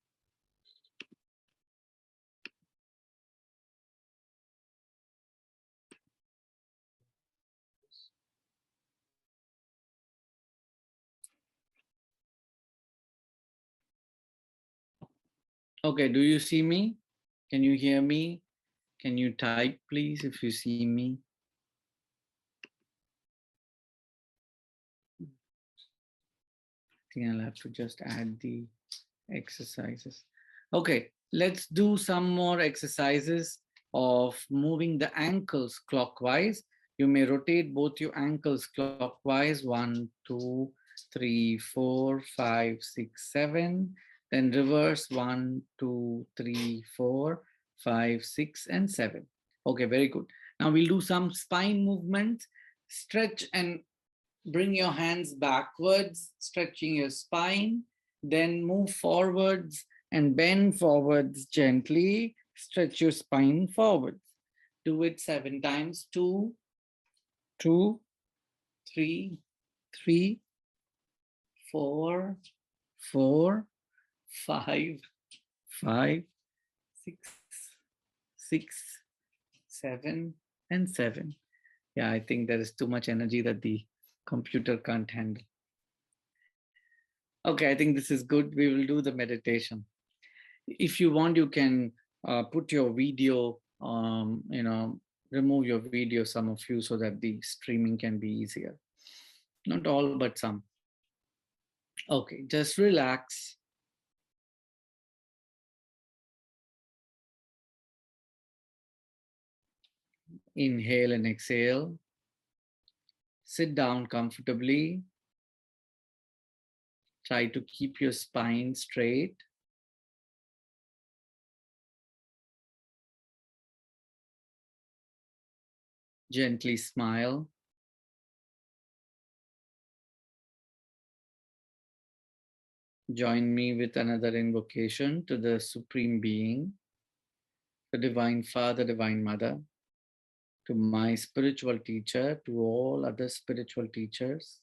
Okay, do you see me? Can you hear me? Can you type, please, if you see me? I think I'll have to just add the exercises. Okay, let's do some more exercises of moving the ankles clockwise. You may rotate both your ankles clockwise. 1, 2, 3, 4, 5, 6, 7. Then reverse. 1, 2, 3, 4, 5, 6, and 7. Okay, very good. Now we'll do some spine movements. Stretch and bring your hands backwards, stretching your spine, then move forwards and bend forwards gently. Stretch your spine forwards. Do it 7 times. 2, 2, 3, 3, 4, 4, 5, 5, 6, 6, 7, and 7. Yeah, I think there is too much energy that the computer can't handle. Okay, I think this is good. We will do the meditation. If you want, you can put your video, remove your video, some of you, so that the streaming can be easier. Not all, but some. Okay, just relax. Inhale and exhale. Sit down comfortably. Try to keep your spine straight. Gently smile. Join me with another invocation to the Supreme Being, the Divine Father, Divine Mother, to my spiritual teacher, to all other spiritual teachers,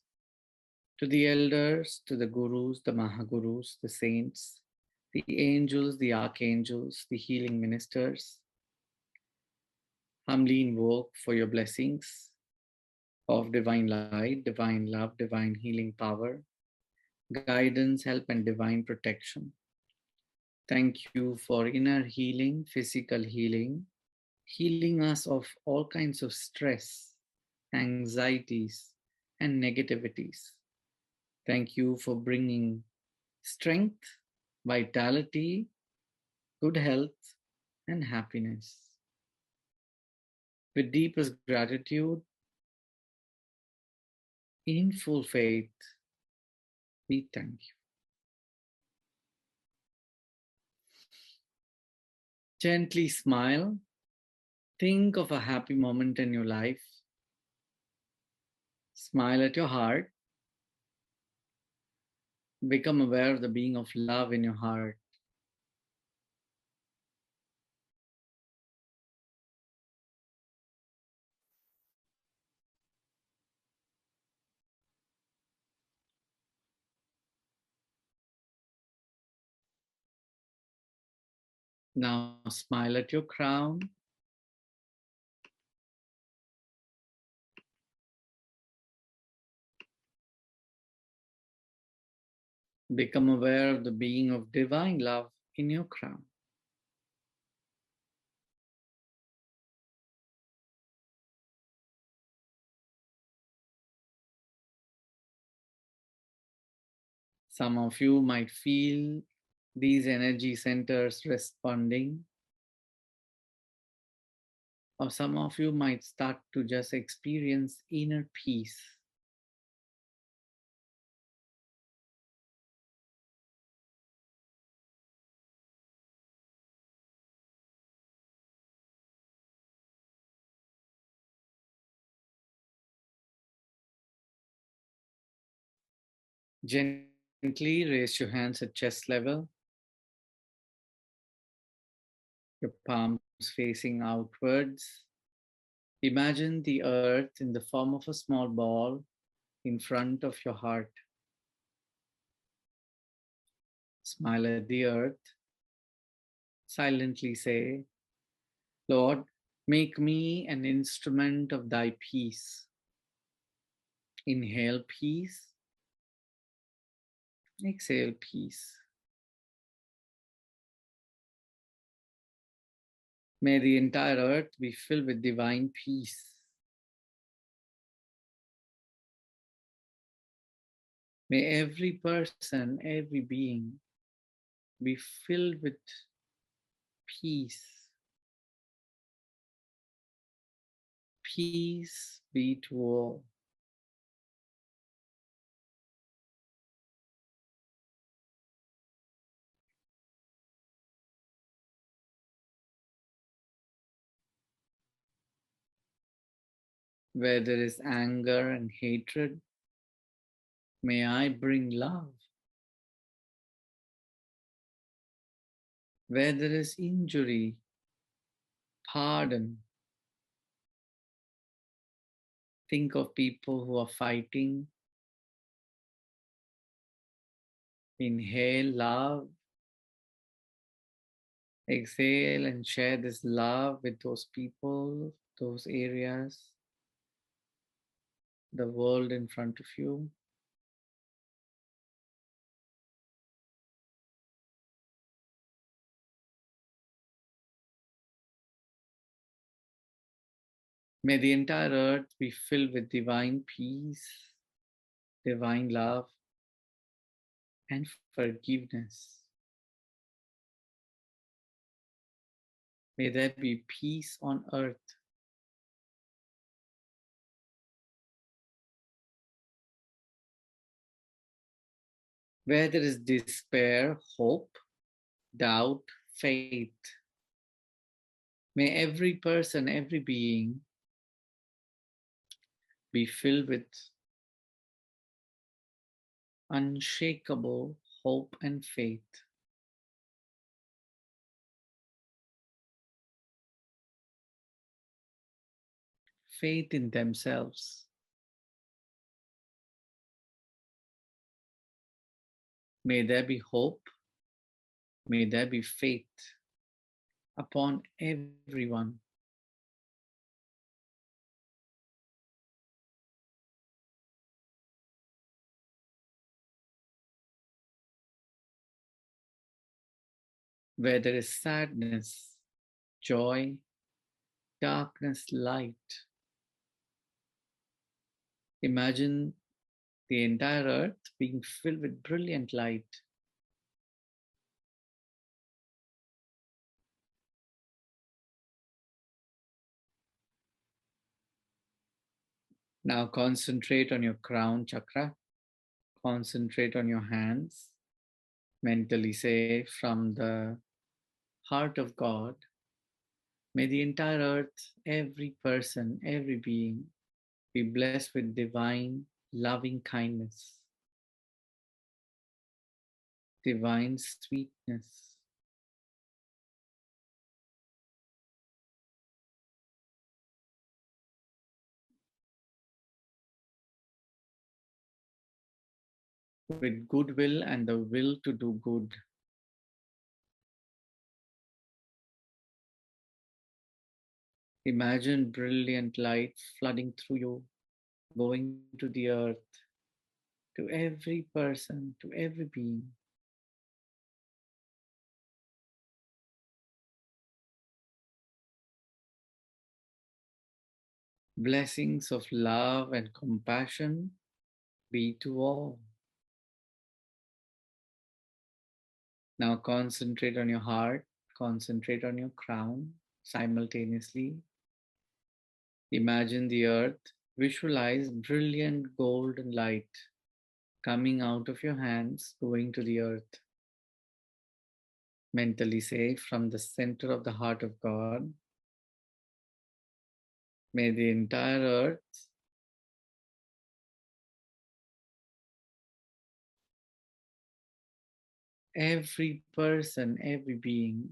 to the elders, to the gurus, the mahagurus, the saints, the angels, the archangels, the healing ministers. Humbly invoke for your blessings of divine light, divine love, divine healing power, guidance, help, and divine protection. Thank you for inner healing, physical healing, healing us of all kinds of stress, anxieties, and negativities. Thank you for bringing strength, vitality, good health, and happiness. With deepest gratitude, in full faith, we thank you. Gently smile. Think of a happy moment in your life. Smile at your heart. Become aware of the being of love in your heart. Now smile at your crown. Become aware of the being of divine love in your crown. Some of you might feel these energy centers responding, or some of you might start to just experience inner peace. Gently raise your hands at chest level, your palms facing outwards. Imagine the earth in the form of a small ball in front of your heart. Smile at the earth. Silently say, Lord, make me an instrument of thy peace. Inhale peace. Exhale peace. May the entire earth be filled with divine peace. May every person, every being be filled with peace. Peace be to all. Where there is anger and hatred, may I bring love. Where there is injury, pardon. Think of people who are fighting. Inhale love. Exhale and share this love with those people, those areas, the world in front of you. May the entire earth be filled with divine peace, divine love, and forgiveness. May there be peace on earth. Where there is despair, hope, doubt, faith. May every person, every being be filled with unshakable hope and faith. Faith in themselves. May there be hope. May there be faith upon everyone. where there is sadness, joy, darkness, light. Imagine the entire earth being filled with brilliant light. Now concentrate on your crown chakra. Concentrate on your hands. Mentally say, from the heart of God, may the entire earth, every person, every being be blessed with divine, loving kindness, divine sweetness, with goodwill and the will to do good. Imagine brilliant light flooding through you, going to the earth, to every person, to every being. Blessings of love and compassion be to all. Now concentrate on your heart, concentrate on your crown simultaneously. Imagine the earth, visualize brilliant golden light coming out of your hands, going to the earth. Mentally say, from the center of the heart of God, may the entire earth every person, every being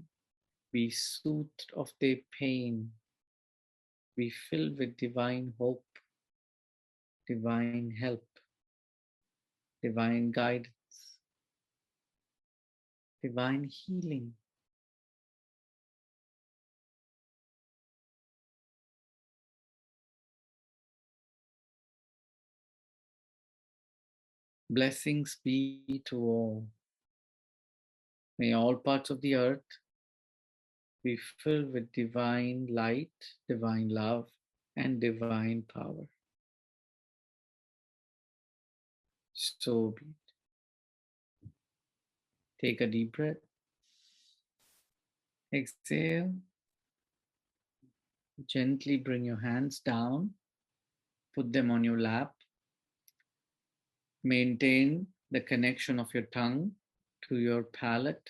be soothed of their pain, be filled with divine hope, divine help, divine guidance, divine healing. Blessings be to all. May all parts of the earth be filled with divine light, divine love, and divine power. So be it. Take a deep breath. Exhale. Gently bring your hands down. Put them on your lap. Maintain the connection of your tongue to your palate.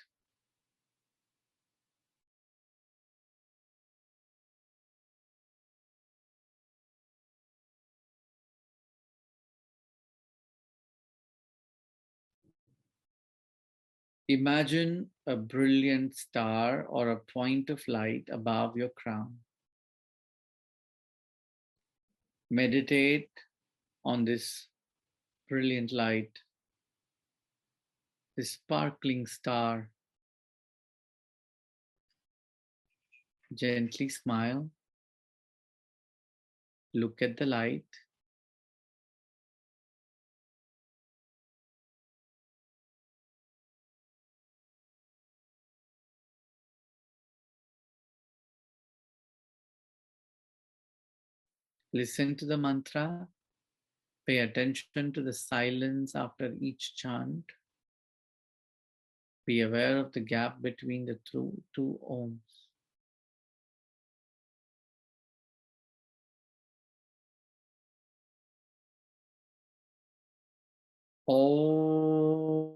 Imagine a brilliant star or a point of light above your crown. Meditate on this brilliant light, this sparkling star. Gently smile. Look at the light. Listen to the mantra. Pay attention to the silence after each chant. Be aware of the gap between the two ohms. Om.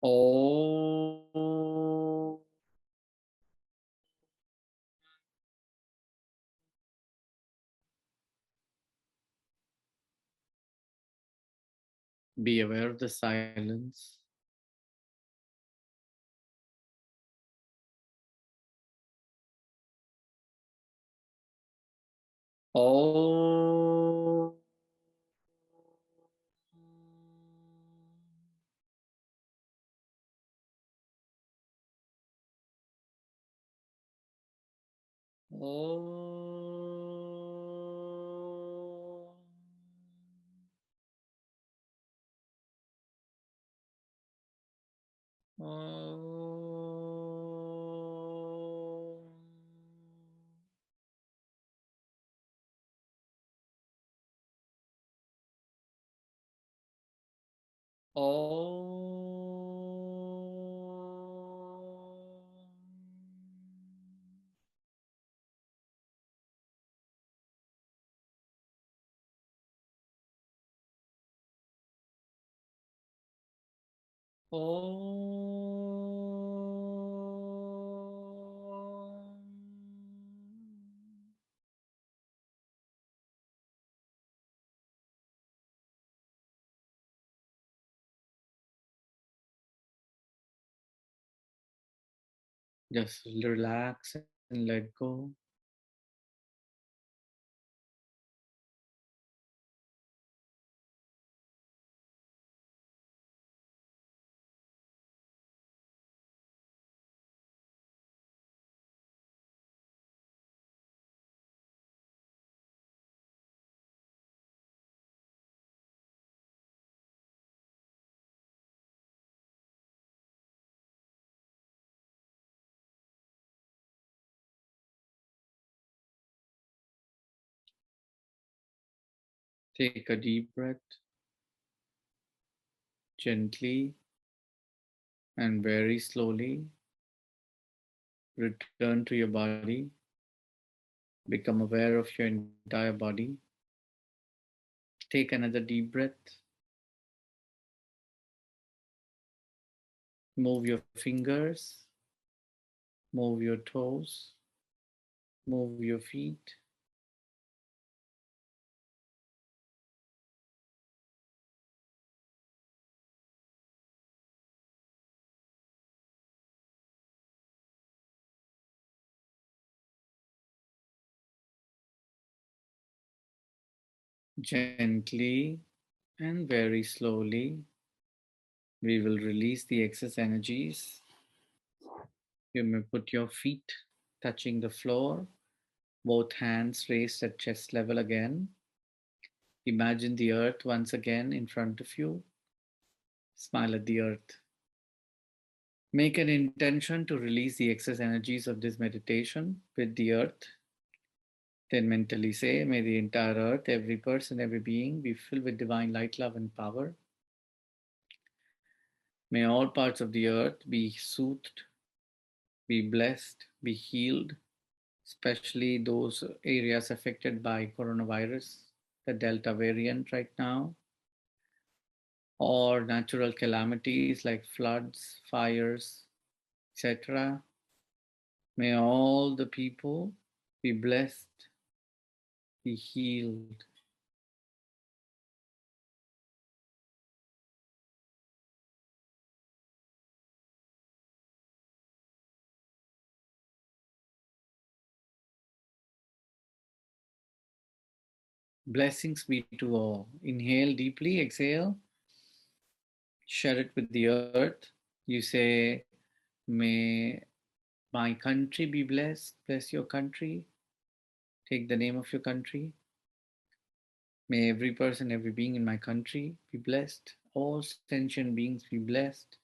Om. Be aware of the silence. Oh. Oh. Oh. Oh. Just relax and let go. Take a deep breath gently and very slowly. Return to your body. Become aware of your entire body. Take another deep breath. Move your fingers. Move your toes. Move your feet. Gently and very slowly, we will release the excess energies. You may put your feet touching the floor, both hands raised at chest level again. Imagine the earth once again in front of you. Smile at the earth. Make an intention to release the excess energies of this meditation with the earth. Then mentally say, may the entire earth, every person, every being be filled with divine light, love, and power. May all parts of the earth be soothed, be blessed, be healed, especially those areas affected by coronavirus, the Delta variant right now, or natural calamities like floods, fires, etc. May all the people be blessed, be healed. Blessings be to all. Inhale deeply, exhale, share it with the earth. You say, may my country be blessed. Bless your country. Take the name of your country. May every person, every being in my country be blessed. All sentient beings be blessed.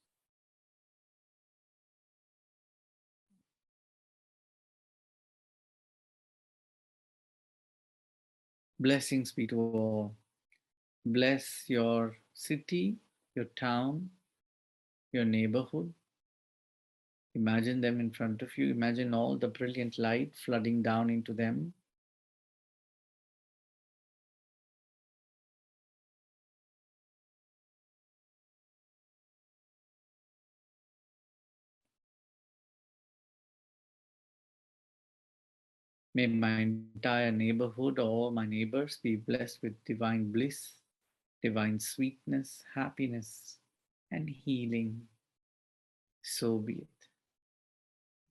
Blessings be to all. Bless your city, your town, your neighborhood. Imagine them in front of you. Imagine all the brilliant light flooding down into them. May my entire neighborhood, all my neighbors be blessed with divine bliss, divine sweetness, happiness, and healing. So be it.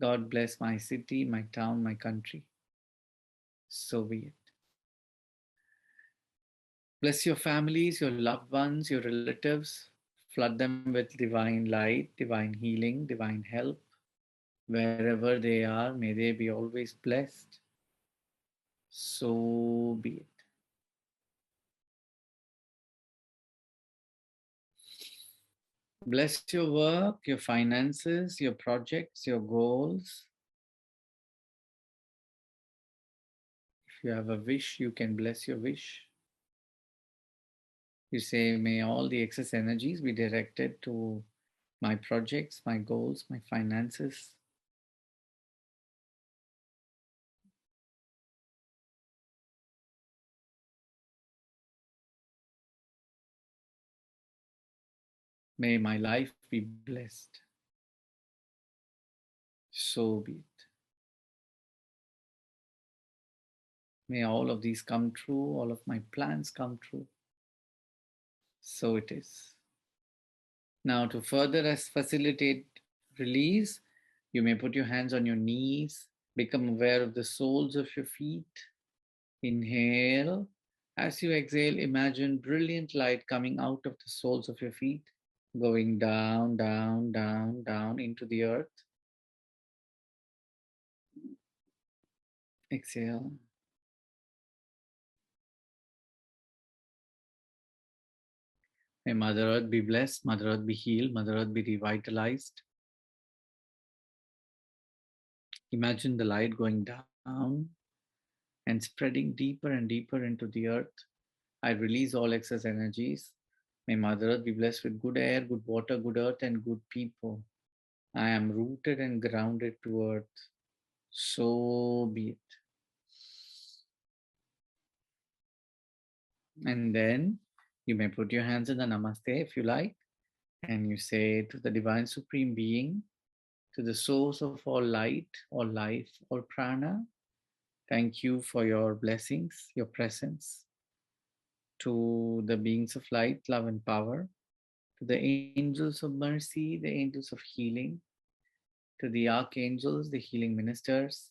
God bless my city, my town, my country. So be it. Bless your families, your loved ones, your relatives. Flood them with divine light, divine healing, divine help. Wherever they are, may they be always blessed. So be it. Bless your work, your finances, your projects, your goals. If you have a wish, you can bless your wish. You say, may all the excess energies be directed to my projects, my goals, my finances. May my life be blessed. So be it. May all of these come true, all of my plans come true. So it is. Now, to further facilitate release, you may put your hands on your knees, become aware of the soles of your feet. Inhale. As you exhale, imagine brilliant light coming out of the soles of your feet, going down, down, down, down into the earth. Exhale. May Mother Earth be blessed, Mother Earth be healed, Mother Earth be revitalized. Imagine the light going down and spreading deeper and deeper into the earth. I release all excess energies. May Mother Earth be blessed with good air, good water, good earth, and good people. I am rooted and grounded to earth. So be it. And then you may put your hands in the Namaste if you like, and you say to the Divine Supreme Being, to the source of all light, all life, all prana, thank you for your blessings, your presence. To the beings of light, love, and power, to the angels of mercy, the angels of healing, to the archangels, the healing ministers,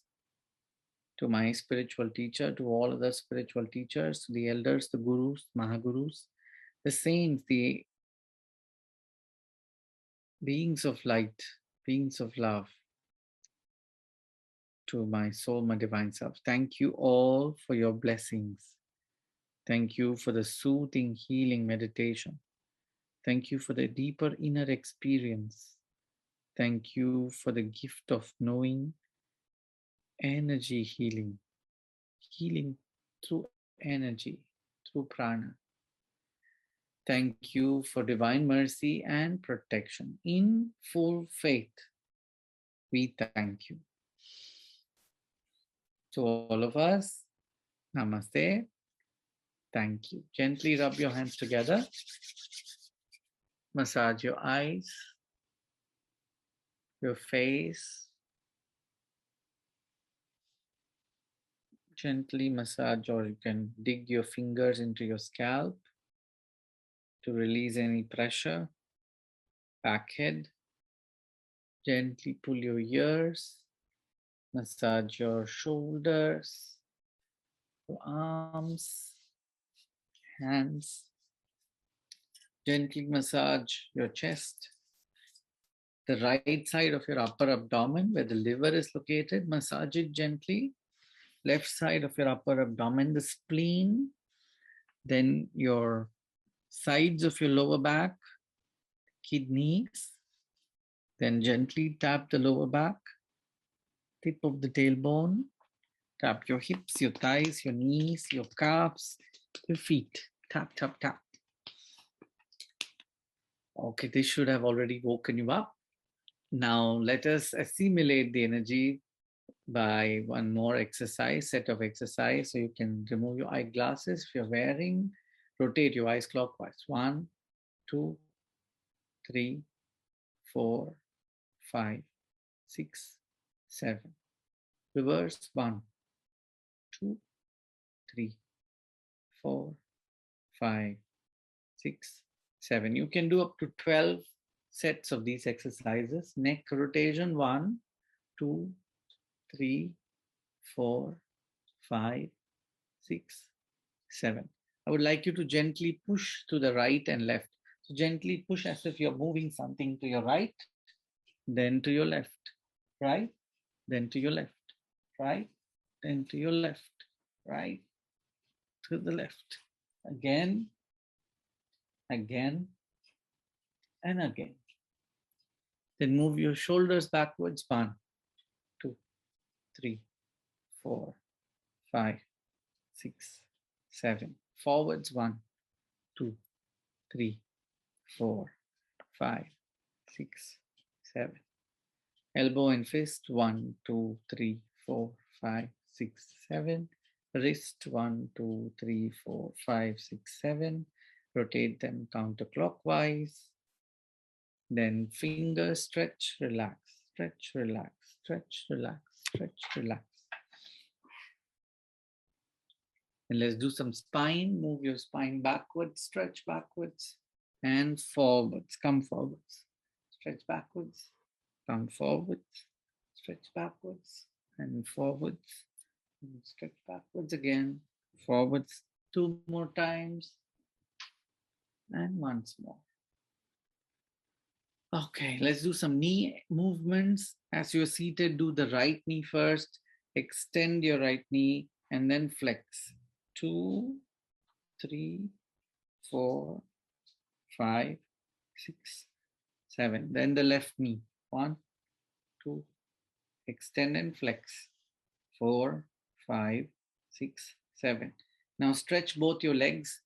to my spiritual teacher, to all other spiritual teachers, to the elders, the gurus, mahagurus, the saints, the beings of light, beings of love, to my soul, my divine self. Thank you all for your blessings. Thank you for the soothing, healing meditation. Thank you for the deeper inner experience. Thank you for the gift of knowing energy healing, healing through energy, through prana. Thank you for divine mercy and protection. In full faith, we thank you. To all of us, namaste. Thank you. Gently rub your hands together. Massage your eyes, your face. Gently massage, or you can dig your fingers into your scalp to release any pressure. Back head. Gently pull your ears. Massage your shoulders, your arms, hands. Gently massage your chest. The right side of your upper abdomen, where the liver is located, massage it gently. Left side of your upper abdomen, the spleen. Then your sides of your lower back, kidneys. Then gently tap the lower back, tip of the tailbone. Tap your hips, your thighs, your knees, your calves, your feet. Tap, tap, tap. Okay, this should have already woken you up. Now let us assimilate the energy by one more exercise, set of exercise. So you can remove your eyeglasses if you're wearing. Rotate your eyes clockwise. 1, 2, 3, 4, 5, 6, 7. Reverse. 1, 2, 3, 4, 5, 6, 7. You can do up to 12 sets of these exercises. Neck rotation. 1, 2, 3, 4, 5, 6, 7. I would like you to gently push to the right and left. So gently push as if you're moving something to your right, then to your left, right, then to your left, right, then to your left, right, to the left. Again, again, and again. Then move your shoulders backwards. 1, 2, 3, 4, 5, 6, 7. Forwards. 1, 2, 3, 4, 5, 6, 7. Elbow and fist. 1, 2, 3, 4, 5, 6, 7. Wrist. 1, 2, 3, 4, 5, 6, 7. Rotate them counterclockwise. Then fingers stretch, relax, stretch, relax, stretch, relax, stretch, relax. And let's do some spine. Move your spine backwards, stretch backwards and forwards. Come forwards, stretch backwards, come forwards, stretch backwards and forwards, and stretch backwards again, forwards 2 more times and once more. Okay, let's do some knee movements. As you're seated, do the right knee first, extend your right knee and then flex. 2, 3, 4, 5, 6, 7. Then the left knee. 1, 2, extend and flex. 4, 5, 6, 7. Now stretch both your legs.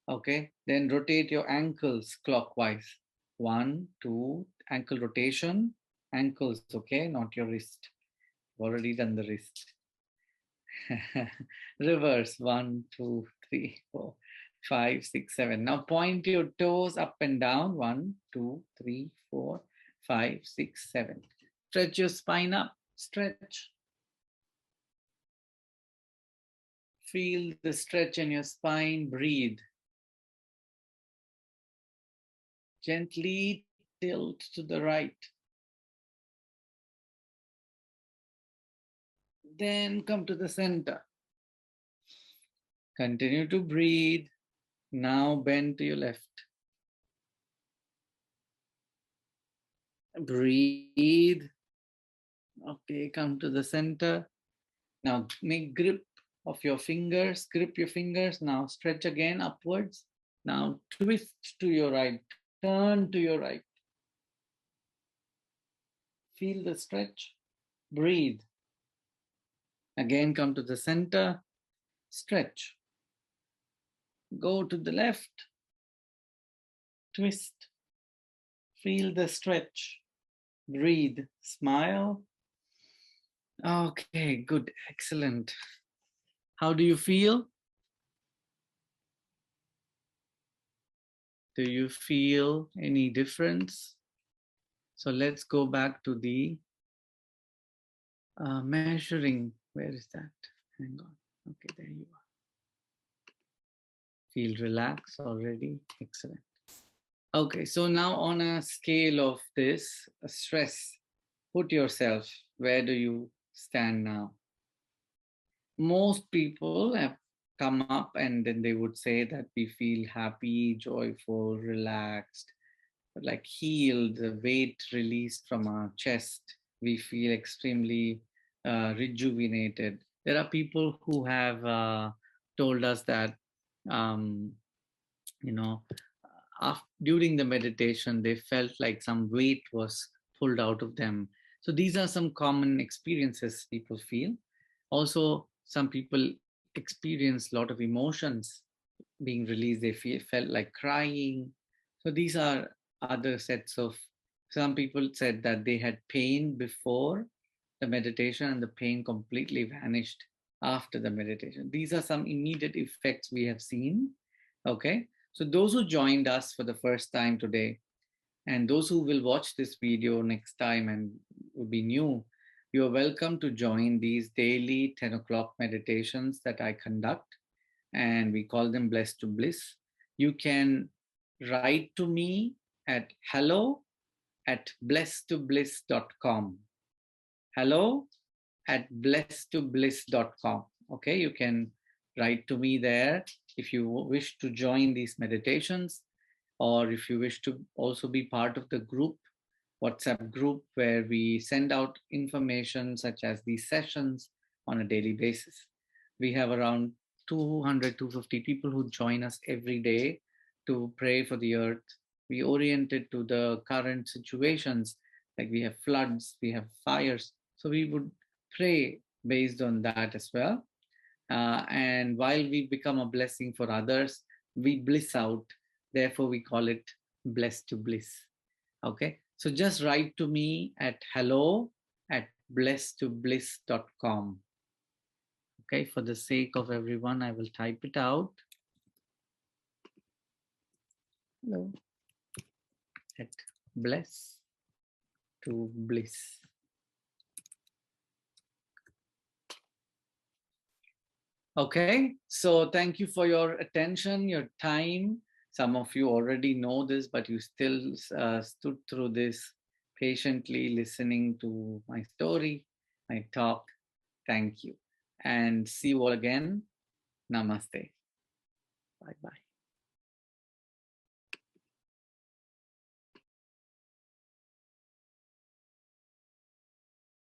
Okay, then rotate your ankles clockwise. 1, 2, ankle rotation, ankles, okay, not your wrist. Already done the wrist. Reverse. 1, 2, 3, 4, 5, 6, 7. Now point your toes up and down. 1, 2, 3, 4, 5, 6, 7. Stretch your spine up. Stretch. Feel the stretch in your spine. Breathe. Gently tilt to the right. Then come to the center. Continue to breathe. Now bend to your left. Breathe. Okay, come to the center. Now make grip of your fingers. Grip your fingers. Now stretch again upwards. Now twist to your right. Turn to your right. Feel the stretch. Breathe. Again, come to the center. Stretch. Go to the left. Twist. Feel the stretch. Breathe. Smile. Okay, good. Excellent. How do you feel? Do you feel any difference? So let's go back to the measuring. Where is that? Hang on. Okay, there you are. Feel relaxed already. Excellent. Okay, so now on a scale of this stress, put yourself, where do you stand now? Most people have come up and then they would say that we feel happy, joyful, relaxed, like healed, the weight released from our chest. We feel extremely rejuvenated. There are people who have told us that, during the meditation, they felt like some weight was pulled out of them. So these are some common experiences people feel. Also, some people experience a lot of emotions being released. They felt like crying. So these are other sets of, some people said that they had pain before the meditation and the pain completely vanished after the meditation. These are some immediate effects we have seen. Okay, so those who joined us for the first time today, and those who will watch this video next time and will be new, you are welcome to join these daily 10 o'clock meditations that I conduct, and we call them Blessed to Bliss. You can write to me at hello@blessedtobliss.com. hello@blessedtobliss.com. Okay, you can write to me there if you wish to join these meditations, or if you wish to also be part of the group, WhatsApp group, where we send out information such as these sessions on a daily basis. We have around 200, 250 people who join us every day to pray for the earth. We orient it to the current situations, like we have floods, we have fires. So we would pray based on that as well. And while we become a blessing for others, we bliss out. Therefore, we call it blessed to bliss. Okay. So just write to me at hello@blessedtobliss.com. Okay. For the sake of everyone, I will type it out. Hello at bless to bliss. Okay, so thank you for your attention, your time. Some of you already know this, but you still stood through this patiently listening to my story, my talk. Thank you. And see you all again. Namaste. Bye-bye.